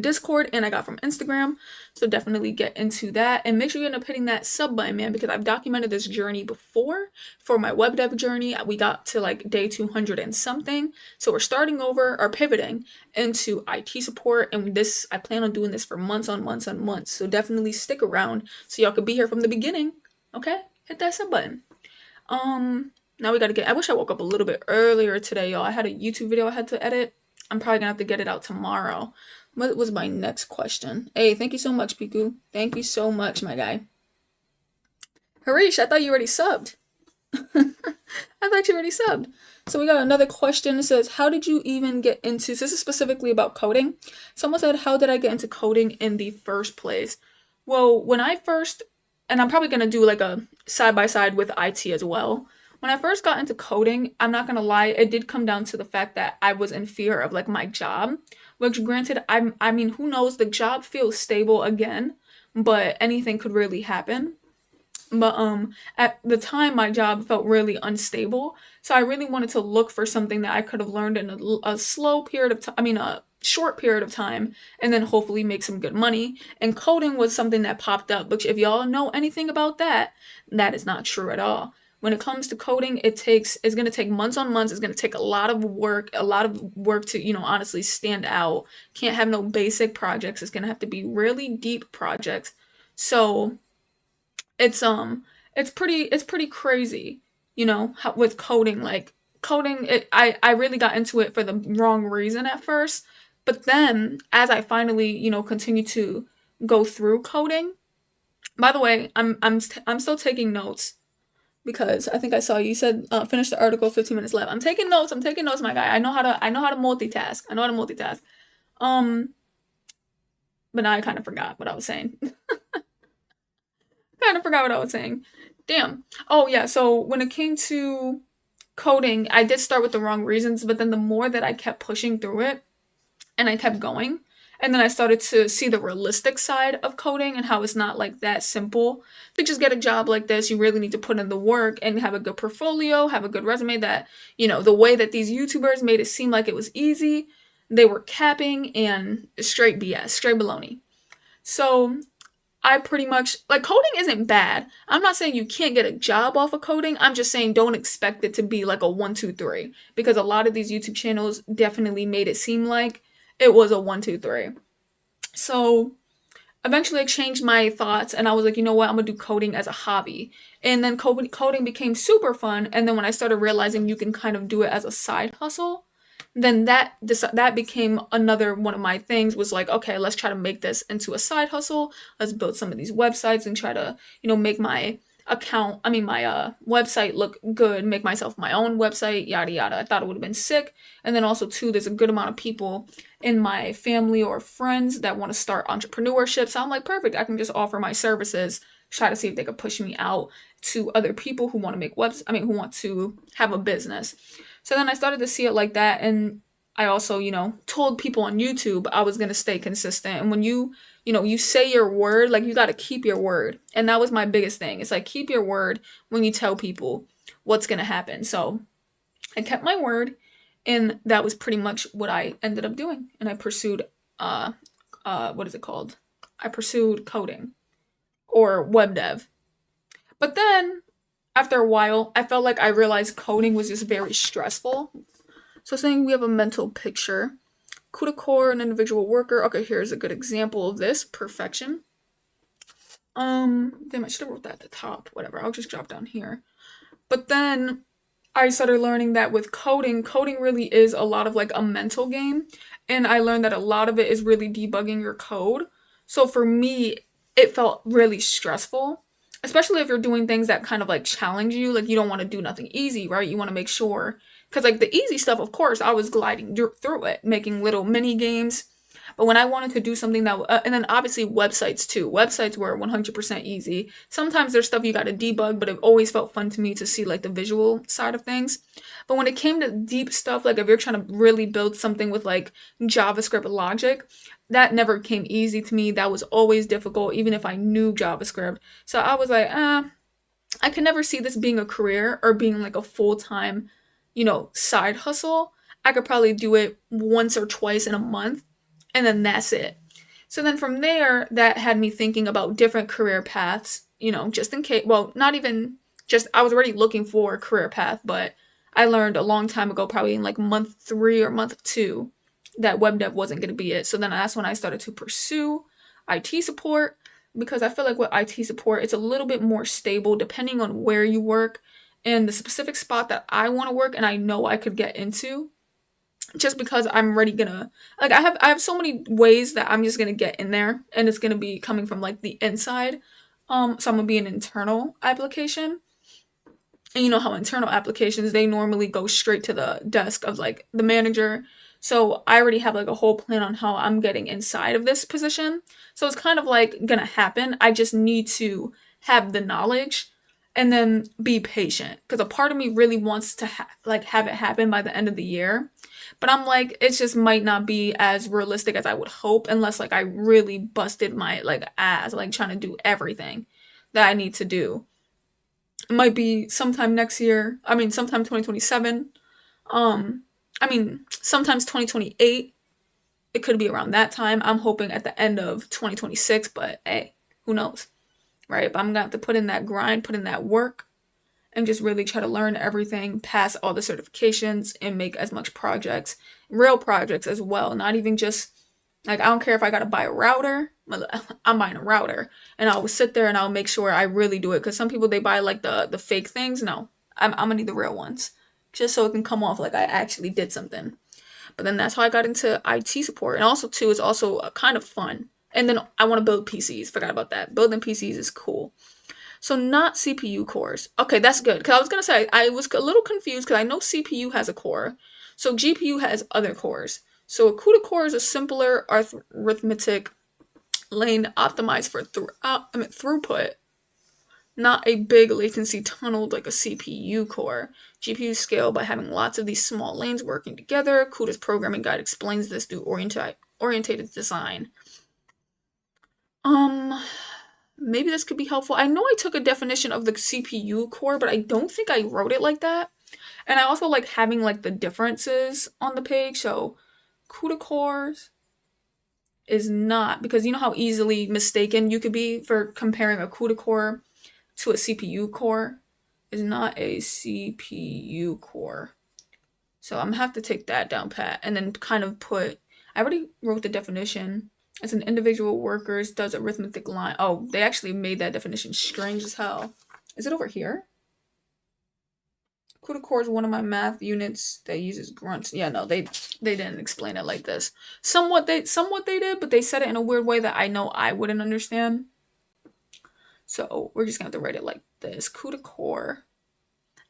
Discord and I got from Instagram, so definitely get into that and make sure you end up hitting that sub button, man, because I've documented this journey before for my web dev journey. We got to like day 200 and something, so we're starting over or pivoting into IT support, and I plan on doing this for months on months on months, so definitely stick around so y'all could be here from the beginning. Okay, hit that sub button. Now we gotta I wish I woke up a little bit earlier today, y'all. I had a YouTube video I had to edit. I'm probably gonna have to get it out tomorrow. What was my next question? Hey, thank you so much, Piku. Thank you so much, my guy. Harish, I thought you already subbed. I thought you already subbed. So we got another question. It says, how did you even get into, so this is specifically about coding. Someone said, how did I get into coding in the first place? Well, when I first, and I'm probably going to do like a side-by-side with IT as well. When I first got into coding, I'm not going to lie, it did come down to the fact that I was in fear of like my job. Which granted, I mean, who knows, the job feels stable again, but anything could really happen. But at the time, my job felt really unstable, so I really wanted to look for something that I could have learned in a slow period of time, a short period of time, and then hopefully make some good money. And coding was something that popped up, but if y'all know anything about that, that is not true at all. When it comes to coding, it's going to take months on months. It's going to take a lot of work to, honestly stand out. Can't have no basic projects. It's going to have to be really deep projects. So it's pretty crazy, with coding. Like coding, I really got into it for the wrong reason at first. But then as I finally, continue to go through coding, by the way, I'm still taking notes. Because I think I saw you said finish the article, 15 minutes left. I'm taking notes, my guy. I know how to multitask. But now I kind of forgot what I was saying. Damn. Oh yeah, so when it came to coding, I did start with the wrong reasons, but then the more that I kept pushing through it and I kept going, and then I started to see the realistic side of coding and how it's not like that simple to just get a job like this. You really need to put in the work and have a good portfolio, have a good resume. That, the way that these YouTubers made it seem like it was easy, they were capping and straight BS, straight baloney. So I pretty much, like, coding isn't bad. I'm not saying you can't get a job off of coding. I'm just saying don't expect it to be like a 1, 2, 3. Because a lot of these YouTube channels definitely made it seem like it was a 1, 2, 3. So eventually I changed my thoughts and I was like, you know what, I'm gonna do coding as a hobby. And then coding became super fun. And then when I started realizing you can kind of do it as a side hustle, then that became another one of my things, was like, okay, let's try to make this into a side hustle. Let's build some of these websites and try to, make my website look good, make myself my own website, yada yada. I thought it would have been sick. And then also too, there's a good amount of people in my family or friends that want to start entrepreneurship. So I'm like, perfect. I can just offer my services, try to see if they could push me out to other people who want to who want to have a business. So then I started to see it like that. And I also, told people on YouTube I was going to stay consistent. And when you say your word, like, you got to keep your word. And that was my biggest thing. It's like, keep your word when you tell people what's going to happen. So I kept my word, and that was pretty much what I ended up doing. And I pursued, what is it called? I pursued coding or web dev. But then after a while, I felt like I realized coding was just very stressful. So saying we have a mental picture. CUDA core, an individual worker. Okay, here's a good example of this. Perfection. Damn, I should have wrote that at the top. Whatever, I'll just drop down here. But then I started learning that with coding really is a lot of like a mental game. And I learned that a lot of it is really debugging your code. So for me, it felt really stressful, especially if you're doing things that kind of like challenge you. Like, you don't want to do nothing easy, right? You want to make sure, because like the easy stuff, of course, I was gliding through it, making little mini games. But when I wanted to do something that, and then obviously websites too. Websites were 100% easy. Sometimes there's stuff you got to debug, but it always felt fun to me to see like the visual side of things. But when it came to deep stuff, like if you're trying to really build something with like JavaScript logic, that never came easy to me. That was always difficult, even if I knew JavaScript. So I was like, I can never see this being a career or being like a full-time, side hustle. I could probably do it once or twice in a month, and then that's it. So then from there, that had me thinking about different career paths, just in case, well, not even just, I was already looking for a career path, but I learned a long time ago, probably in like month 3 or month 2, that web dev wasn't going to be it. So then that's when I started to pursue IT support, because I feel like with IT support, it's a little bit more stable depending on where you work and the specific spot that I want to work and I know I could get into, just because I'm already gonna, like, I have so many ways that I'm just gonna get in there, and it's gonna be coming from like the inside. So I'm gonna be an internal application. And you know how internal applications, they normally go straight to the desk of like the manager. So I already have like a whole plan on how I'm getting inside of this position. So it's kind of like gonna happen. I just need to have the knowledge and then be patient, because a part of me really wants to have it happen by the end of the year. But I'm like, it just might not be as realistic as I would hope, unless like I really busted my like ass, like trying to do everything that I need to do. It might be sometime next year. I mean, sometime 2027. Sometimes 2028. It could be around that time. I'm hoping at the end of 2026, but hey, who knows, right? But I'm gonna have to put in that grind, put in that work, and just really try to learn everything, pass all the certifications, and make as much projects, real projects as well. Not even just like, I don't care if I gotta buy a router. I'm buying a router, and I'll sit there and I'll make sure I really do it. Because some people, they buy like the fake things. No, I'm gonna need the real ones, just so it can come off like I actually did something. But then that's how I got into IT support, and also too, it's also kind of fun. And then I want to build PCs. Forgot about that. Building PCs is cool. So not CPU cores. Okay, that's good. Because I was going to say, I was a little confused because I know CPU has a core. So GPU has other cores. So a CUDA core is a simpler arithmetic lane optimized for throughput, not a big latency tunnel like a CPU core. GPUs scale by having lots of these small lanes working together. CUDA's programming guide explains this through orientated design. Maybe this could be helpful. I know I took a definition of the CPU core, but I don't think I wrote it like that. And I also like having like the differences on the page. So CUDA cores is not, because you know how easily mistaken you could be for comparing a CUDA core to a CPU core, is not a CPU core. So I'm gonna have to take that down pat and then kind of I already wrote the definition. As an individual workers does arithmetic line. Oh, they actually made that definition strange as hell. Is it over here? CUDA core is one of my math units that uses grunts. Yeah, no, they didn't explain it like this. Somewhat they did, but they said it in a weird way that I know I wouldn't understand. So we're just gonna have to write it like this: CUDA core,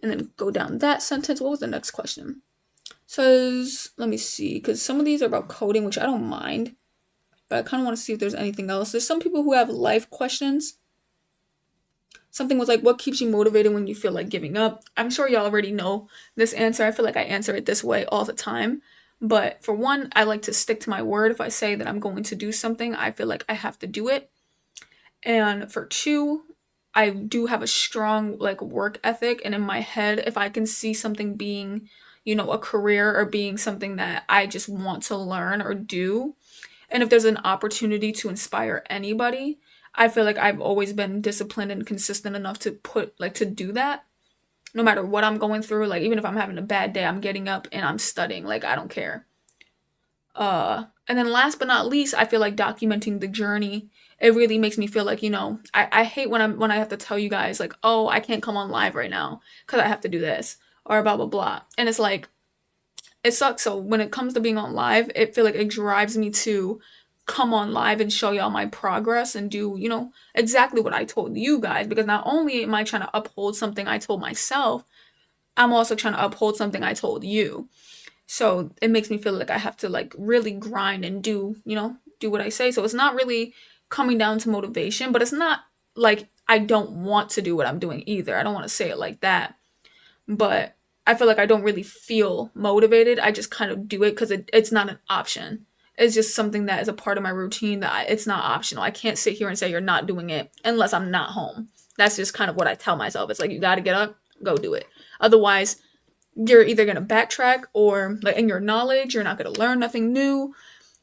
and then go down that sentence. What was the next question? Says, let me see, because some of these are about coding, which I don't mind, but I kind of want to see if there's anything else. There's some people who have life questions. Something was like, what keeps you motivated when you feel like giving up? I'm sure y'all already know this answer. I feel like I answer it this way all the time. But for one, I like to stick to my word. If I say that I'm going to do something, I feel like I have to do it. And for two, I do have a strong like work ethic. And in my head, if I can see something being, a career or being something that I just want to learn or do, and if there's an opportunity to inspire anybody, I feel like I've always been disciplined and consistent enough to to do that. No matter what I'm going through, like even if I'm having a bad day, I'm getting up and I'm studying. Like I don't care. And then last but not least, I feel like documenting the journey. It really makes me feel like, I hate when I have to tell you guys like, oh, I can't come on live right now because I have to do this or blah blah blah. And it's like it sucks. So when it comes to being on live, it feel like it drives me to come on live and show y'all my progress and do, exactly what I told you guys. Because not only am I trying to uphold something I told myself, I'm also trying to uphold something I told you. So it makes me feel like I have to like really grind and do what I say. So it's not really coming down to motivation, but it's not like I don't want to do what I'm doing either. I don't want to say it like that. But I feel like I don't really feel motivated. I just kind of do it because it's not an option. It's just something that is a part of my routine that it's not optional. I can't sit here and say you're not doing it unless I'm not home. That's just kind of what I tell myself. It's like you got to get up, go do it. Otherwise, you're either going to backtrack or like in your knowledge, you're not going to learn nothing new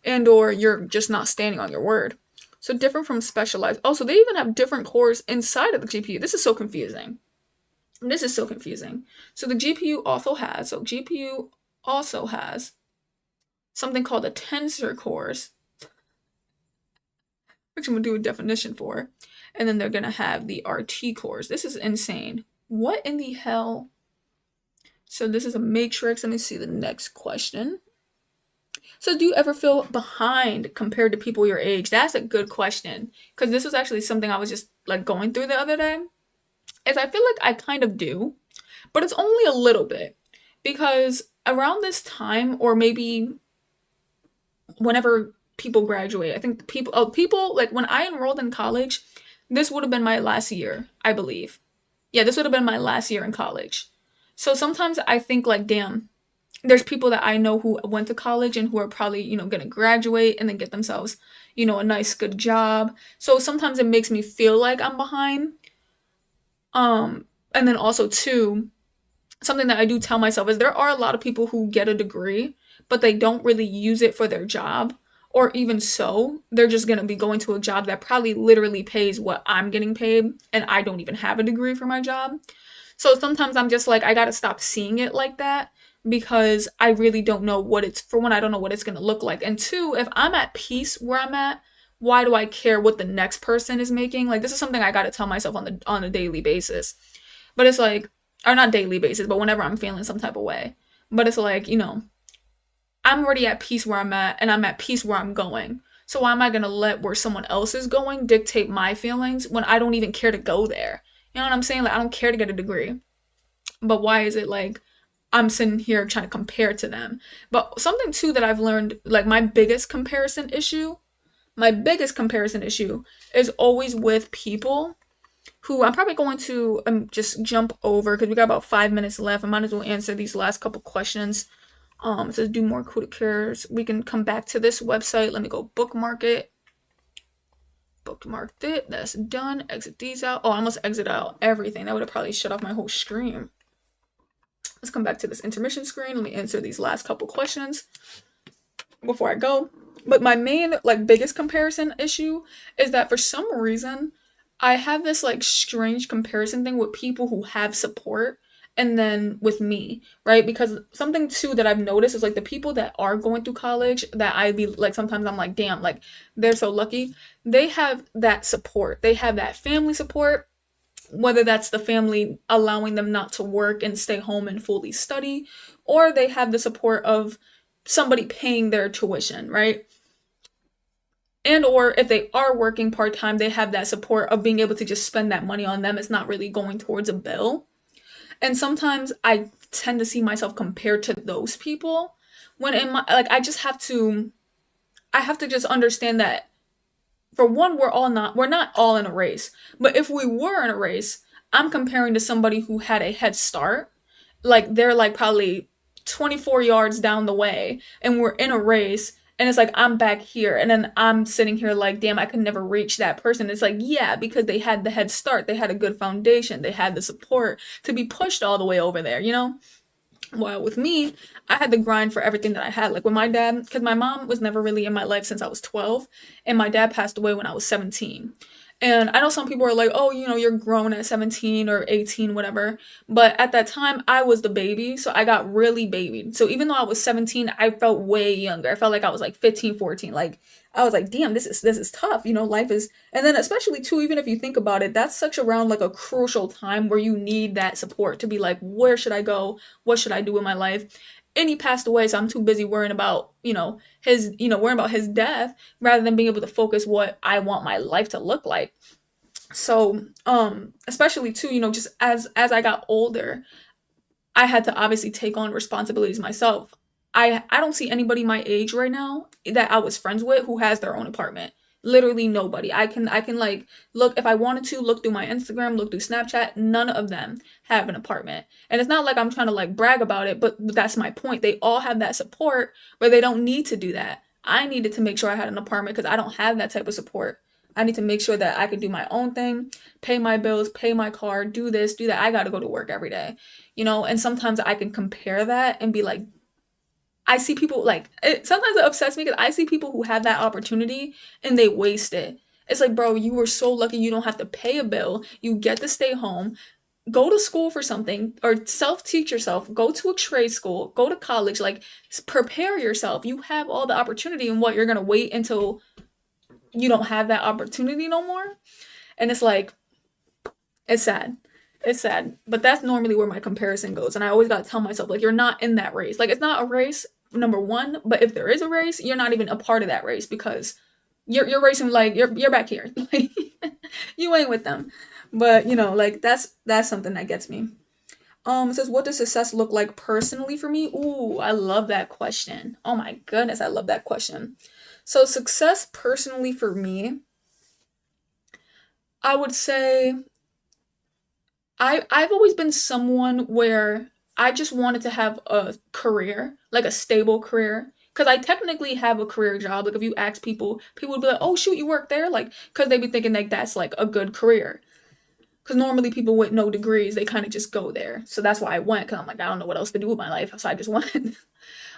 and or you're just not standing on your word. So different from specialized. Also, they even have different cores inside of the GPU. This is so confusing. So the GPU also has something called the tensor cores, which I'm going to do a definition for. And then they're going to have the RT cores. This is insane. What in the hell? So this is a matrix. Let me see the next question. So do you ever feel behind compared to people your age? That's a good question. Because this was actually something I was just like going through the other day. Is I feel like I kind of do. But it's only a little bit. Because around this time, or maybe whenever people graduate, I think people like when I enrolled in college, this would have been my last year, I believe. Yeah, this would have been my last year in college. So sometimes I think like, damn, there's people that I know who went to college and who are probably, going to graduate and then get themselves, a nice good job. So sometimes it makes me feel like I'm behind. And then also too, something that I do tell myself is there are a lot of people who get a degree, but they don't really use it for their job. Or even so, they're just going to be going to a job that probably literally pays what I'm getting paid, and I don't even have a degree for my job. So sometimes I'm just like, I got to stop seeing it like that because I really don't know for one, I don't know what it's going to look like. And two, if I'm at peace where I'm at, why do I care what the next person is making? Like, this is something I got to tell myself on a daily basis. But it's like, or not daily basis, but whenever I'm feeling some type of way. But it's like, I'm already at peace where I'm at and I'm at peace where I'm going. So why am I going to let where someone else is going dictate my feelings when I don't even care to go there? You know what I'm saying? Like, I don't care to get a degree. But why is it like I'm sitting here trying to compare to them? But something too that I've learned, like my biggest comparison issue is always with people who I'm probably going to just jump over because we got about 5 minutes left. I might as well answer these last couple questions. It says do more CUDA cares. We can come back to this website. Let me go bookmark it. Bookmarked it. That's done. Exit these out. Oh, I almost exit out everything. That would have probably shut off my whole screen. Let's come back to this intermission screen. Let me answer these last couple questions before I go. But my main, biggest comparison issue is that for some reason, I have this, strange comparison thing with people who have support and then with me, right? Because something too that I've noticed is like the people that are going through college that I be like, sometimes I'm like, damn, like they're so lucky. They have that support. They have that family support, whether that's the family allowing them not to work and stay home and fully study, or they have the support of somebody paying their tuition, right? And or if they are working part-time, they have that support of being able to just spend that money on them. It's not really going towards a bill. And sometimes I tend to see myself compared to those people when in my like I have to just understand that for one, we're not all in a race. But if we were in a race, I'm comparing to somebody who had a head start. Like they're like probably 24 yards down the way and we're in a race and it's like I'm back here and then I'm sitting here like damn, I could never reach that person. It's like yeah, because they had the head start, they had a good foundation, they had the support to be pushed all the way over there, you know? Well, with me, I had to grind for everything that I had. Like with my dad, because my mom was never really in my life since I was 12, and my dad passed away when I was 17. And I know some people are like, oh, you know, you're grown at 17 or 18, whatever. But at that time, I was the baby, so I got really babied. So even though I was 17, I felt way younger. I felt like I was like 15, 14. Like I was like, damn, this is tough. You know, life is, and then especially too, even if you think about it, that's such around like a crucial time where you need that support to be like, where should I go? What should I do with my life? And he passed away, so I'm too busy worrying about, worrying about his death rather than being able to focus what I want my life to look like. So, especially too, just as I got older, I had to obviously take on responsibilities myself. I don't see anybody my age right now that I was friends with who has their own apartment. Literally nobody. I can like look if I wanted to look through my Instagram, look through Snapchat, none of them have an apartment. And it's not like I'm trying to like brag about it, but that's my point. They all have that support, but they don't need to do that. I needed to make sure I had an apartment because I don't have that type of support. I need to make sure that I can do my own thing, pay my bills, pay my car, do this, do that. I got to go to work every day, and sometimes I can compare that and be like, I see people like sometimes it upsets me because I see people who have that opportunity and they waste it. It's like, bro, you were so lucky you don't have to pay a bill. You get to stay home, go to school for something or self-teach yourself, go to a trade school, go to college, like prepare yourself. You have all the opportunity and what you're going to wait until you don't have that opportunity no more. And it's like it's sad. It's sad. But that's normally where my comparison goes. And I always got to tell myself, like, you're not in that race. Like, it's not a race, number one. But if there is a race, you're not even a part of that race because you're racing like you're back here. Like you ain't with them. But like that's something that gets me. It says, what does success look like personally for me? Ooh, I love that question. Oh my goodness, I love that question. So success personally for me, I would say I've always been someone where I just wanted to have a career, like a stable career. Cause I technically have a career job. Like if you ask people, people would be like, "Oh shoot, you work there?" Like, cause they be thinking like that's like a good career. Cause normally people with no degrees, they kind of just go there. So that's why I went. Cause I'm like, I don't know what else to do with my life, so I just went.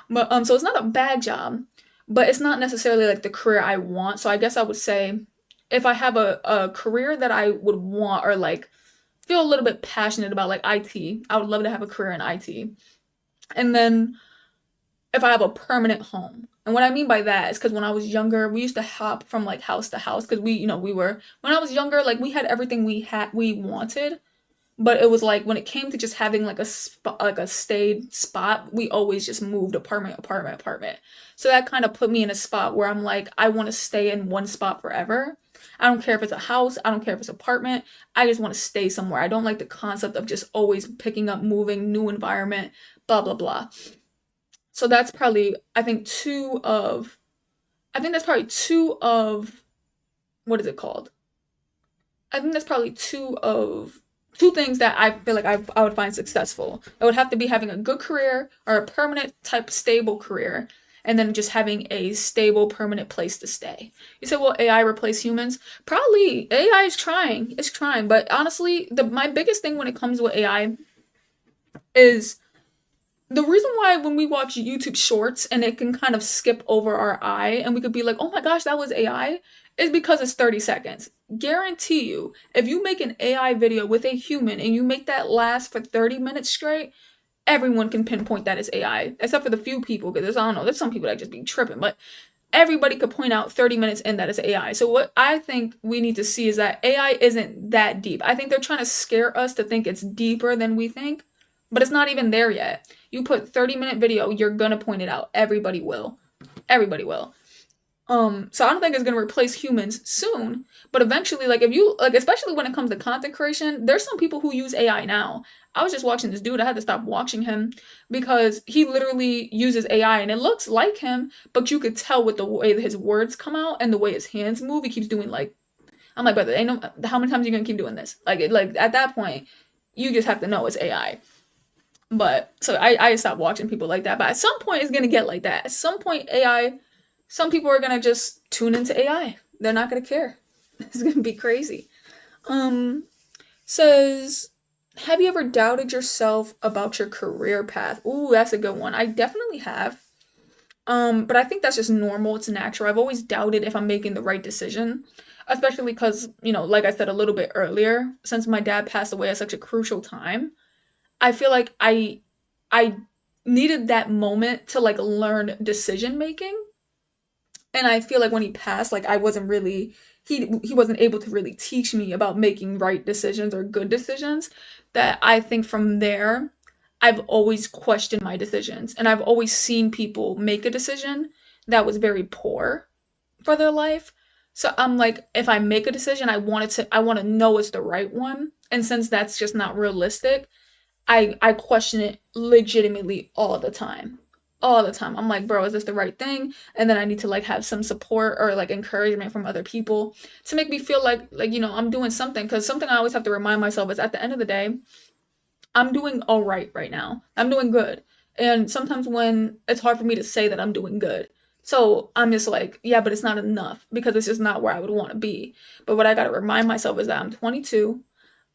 But so it's not a bad job, but it's not necessarily like the career I want. So I guess I would say if I have a career that I would want or like feel a little bit passionate about like IT. I would love to have a career in IT. And then if I have a permanent home. And what I mean by that is because when I was younger, we used to hop from like house to house because we were when I was younger, like we had everything we wanted, but it was like when it came to just having like a spot, like a stayed spot, we always just moved apartment. So that kind of put me in a spot where I'm like, I want to stay in one spot forever. I don't care if it's a house, I don't care if it's an apartment. I just want to stay somewhere. I don't like the concept of just always picking up, moving, new environment, blah blah blah. So that's probably I think that's probably two of what is it called? I think that's probably two things that I feel like I would find successful. It would have to be having a good career or a permanent type stable career, and then just having a stable permanent place to stay. You said, will AI replace humans? Probably. AI is trying. It's trying, but honestly, the my biggest thing when it comes with AI is the reason why when we watch YouTube shorts and it can kind of skip over our eye and we could be like, oh my gosh, that was AI, is because it's 30 seconds. Guarantee you, if you make an AI video with a human and you make that last for 30 minutes straight, everyone can pinpoint that as AI, except for the few people, because I don't know, there's some people that just be tripping, but everybody could point out 30 minutes in that is AI. So what I think we need to see is that AI isn't that deep. I think they're trying to scare us to think it's deeper than we think, but it's not even there yet. You put 30-minute video, you're gonna point it out. Everybody will. Everybody will. So I don't think it's gonna replace humans soon, but eventually, like if you like, especially when it comes to content creation, there's some people who use AI now. I was just watching this dude. I had to stop watching him because he literally uses AI and it looks like him, but you could tell with the way his words come out and the way his hands move. He keeps doing like, I'm like, brother, ain't no, how many times are you gonna keep doing this? Like at that point, you just have to know it's AI. But so I stopped watching people like that. But at some point, it's gonna get like that. At some point, AI, some people are gonna just tune into AI. They're not gonna care. It's gonna be crazy. Um, says, have you ever doubted yourself about your career path? Ooh, that's a good one. I definitely have. But I think that's just normal. It's natural. I've always doubted if I'm making the right decision, especially because, like I said a little bit earlier, since my dad passed away at such a crucial time, I feel like I needed that moment to like learn decision making. And I feel like when he passed, like I wasn't really he wasn't able to really teach me about making right decisions or good decisions. That I think from there, I've always questioned my decisions. And I've always seen people make a decision that was very poor for their life. So I'm like, if I make a decision, I want to know it's the right one. And since that's just not realistic, I question it legitimately all the time. All the time. I'm like, bro, is this the right thing? And then I need to like have some support or like encouragement from other people to make me feel like I'm doing something, cuz something I always have to remind myself is at the end of the day, I'm doing all right now. I'm doing good. And sometimes when it's hard for me to say that I'm doing good. So I'm just like, yeah, but it's not enough because it's just not where I would want to be. But what I got to remind myself is that I'm 22.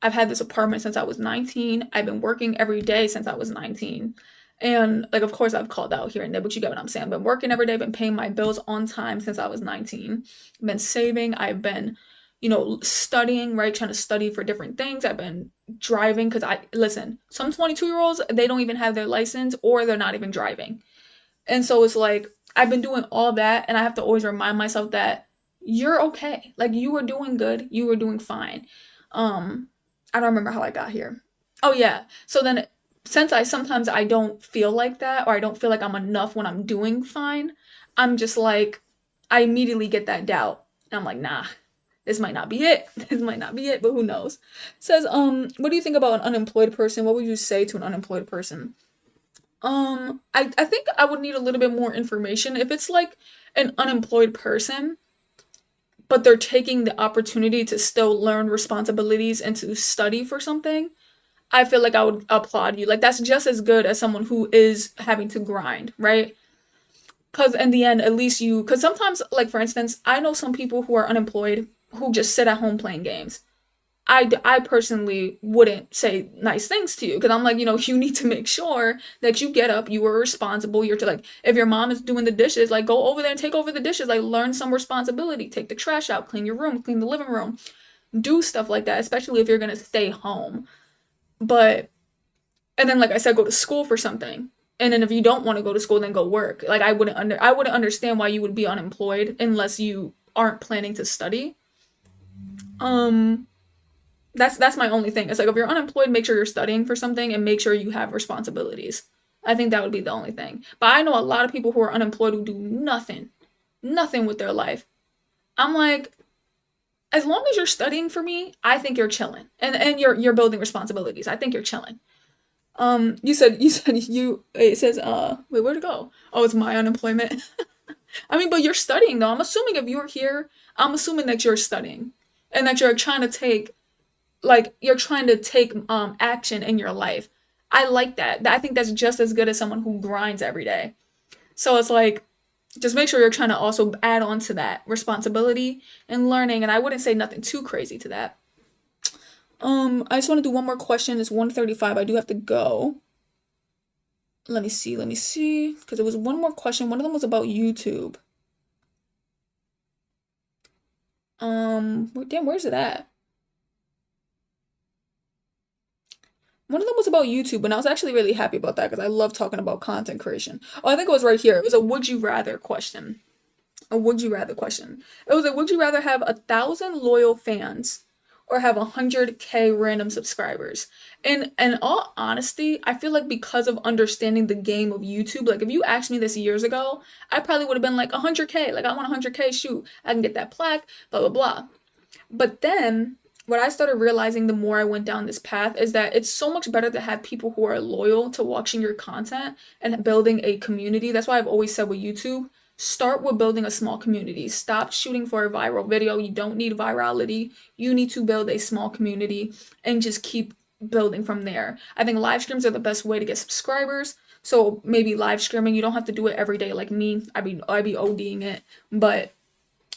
I've had this apartment since I was 19. I've been working every day since I was 19. And like, of course, I've called out here and there, but you get what I'm saying. I've been working every day, been paying my bills on time since I was 19. I've been saving. I've been, studying, right? Trying to study for different things. I've been driving because listen, some 22-year-olds, they don't even have their license or they're not even driving. And so it's like, I've been doing all that. And I have to always remind myself that you're okay. Like, you were doing good. You were doing fine. Um, I don't remember how I got here. Oh yeah. So then since I don't feel like that or I don't feel like I'm enough when I'm doing fine, I'm just like I immediately get that doubt. And I'm like, nah, this might not be it. This might not be it, but who knows? Says, what do you think about an unemployed person? What would you say to an unemployed person? I think I would need a little bit more information. If it's like an unemployed person, but they're taking the opportunity to still learn responsibilities and to study for something, I feel like I would applaud you. Like, that's just as good as someone who is having to grind, right? Because in the end, at least because sometimes, like, for instance, I know some people who are unemployed who just sit at home playing games. I personally wouldn't say nice things to you because I'm like, you need to make sure that you get up, you are responsible. You're to like, if your mom is doing the dishes, like go over there and take over the dishes, like learn some responsibility, take the trash out, clean your room, clean the living room, do stuff like that, especially if you're going to stay home. But, and then, like I said, go to school for something. And then if you don't want to go to school, then go work. Like I wouldn't understand why you would be unemployed unless you aren't planning to study. Um, that's my only thing. It's like if you're unemployed, make sure you're studying for something and make sure you have responsibilities. I think that would be the only thing. But I know a lot of people who are unemployed who do nothing, nothing with their life. I'm like, as long as you're studying for me, I think you're chilling. And you're building responsibilities. I think you're chilling. It says wait, where'd it go? Oh, it's my unemployment. I mean, but you're studying though. I'm assuming if you're here, I'm assuming that you're studying and that you're trying to take action in your life. I like that. I think that's just as good as someone who grinds every day. So it's like just make sure you're trying to also add on to that responsibility and learning, and I wouldn't say nothing too crazy to that. I just want to do one more question. It's 1:35. I do have to go. Let me see, because there was one more question. One of them was about YouTube. Damn, where's it at? One of them was about YouTube, and I was actually really happy about that because I love talking about content creation. Oh, I think it was right here. It was a would you rather question. A would you rather question. It was a would you rather have 1,000 loyal fans or have 100K random subscribers? And in all honesty, I feel like because of understanding the game of YouTube, like if you asked me this years ago, I probably would have been like 100K. Like I want 100K, shoot, I can get that plaque, blah blah blah. But then what I started realizing the more I went down this path is that it's so much better to have people who are loyal to watching your content and building a community. That's why I've always said with YouTube, start with building a small community. Stop shooting for a viral video. You don't need virality. You need to build a small community and just keep building from there. I think live streams are the best way to get subscribers. So maybe live streaming, you don't have to do it every day like me. I'd be ODing it, but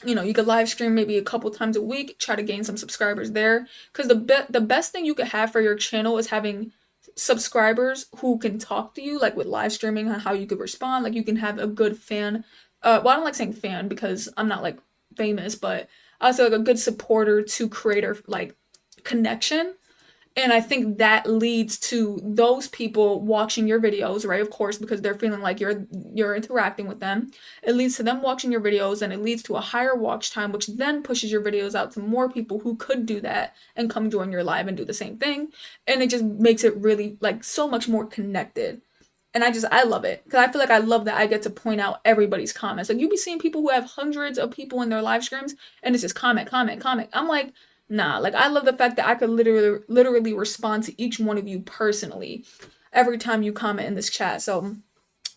you could live stream maybe a couple times a week, try to gain some subscribers there. Because the best thing you could have for your channel is having subscribers who can talk to you, like with live streaming, and how you could respond. Like you can have a good fan. Well, I don't like saying fan because I'm not like famous, but also like a good supporter to creator like connection. And I think that leads to those people watching your videos, right? Of course, because they're feeling like you're interacting with them. It leads to them watching your videos and it leads to a higher watch time, which then pushes your videos out to more people who could do that and come join your live and do the same thing. And it just makes it really like so much more connected. And I love it because I feel like I love that I get to point out everybody's comments. Like you be seeing people who have hundreds of people in their live streams and it's just comment, comment, comment. I'm like, nah, like I love the fact that I could literally respond to each one of you personally every time you comment in this chat. So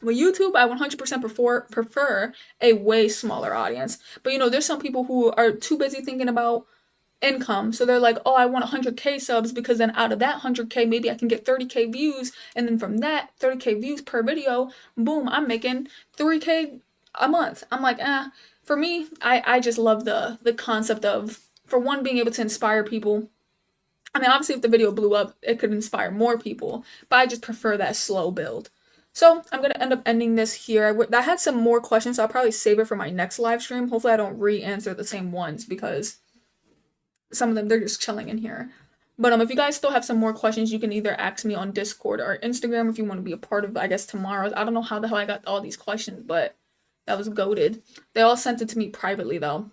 with YouTube, I 100% prefer a way smaller audience. But there's some people who are too busy thinking about income. So they're like, oh, I want 100K subs because then out of that 100K, maybe I can get 30K views. And then from that 30K views per video, boom, I'm making 3K a month. I'm like, for me, I just love the concept of, for one, being able to inspire people. I mean, obviously, if the video blew up, it could inspire more people, but I just prefer that slow build. So I'm going to end up ending this here. I had some more questions, so I'll probably save it for my next live stream. Hopefully I don't re-answer the same ones because some of them, they're just chilling in here. But if you guys still have some more questions, you can either ask me on Discord or Instagram if you want to be a part of, I guess, tomorrow's. I don't know how the hell I got all these questions, but that was goated. They all sent it to me privately, though.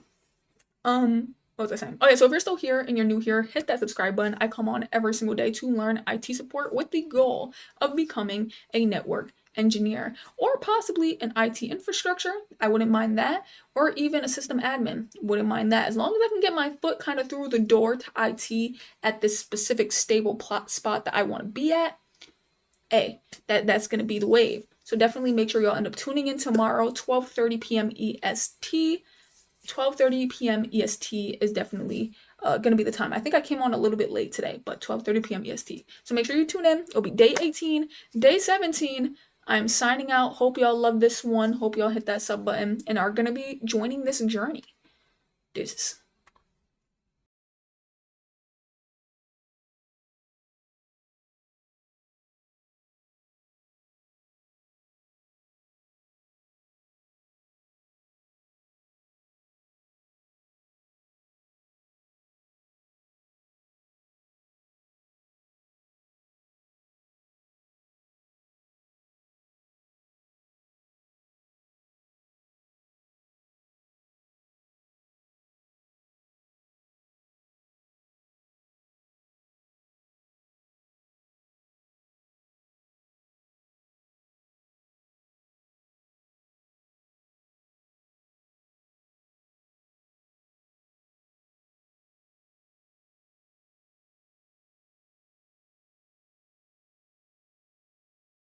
What was I saying? Okay, so if you're still here and you're new here, hit that subscribe button. I come on every single day to learn IT support with the goal of becoming a network engineer or possibly an IT infrastructure. I wouldn't mind that. Or even a system admin. Wouldn't mind that. As long as I can get my foot kind of through the door to IT at this specific stable spot that I want to be at, hey, that's going to be the wave. So definitely make sure y'all end up tuning in tomorrow, 12:30 p.m. EST. 12:30 p.m. EST is definitely going to be the time. I think I came on a little bit late today, but 12:30 p.m. EST. So make sure you tune in. It'll be day 18, day 17. I'm signing out. Hope y'all love this one. Hope y'all hit that sub button and are going to be joining this journey. Deuces.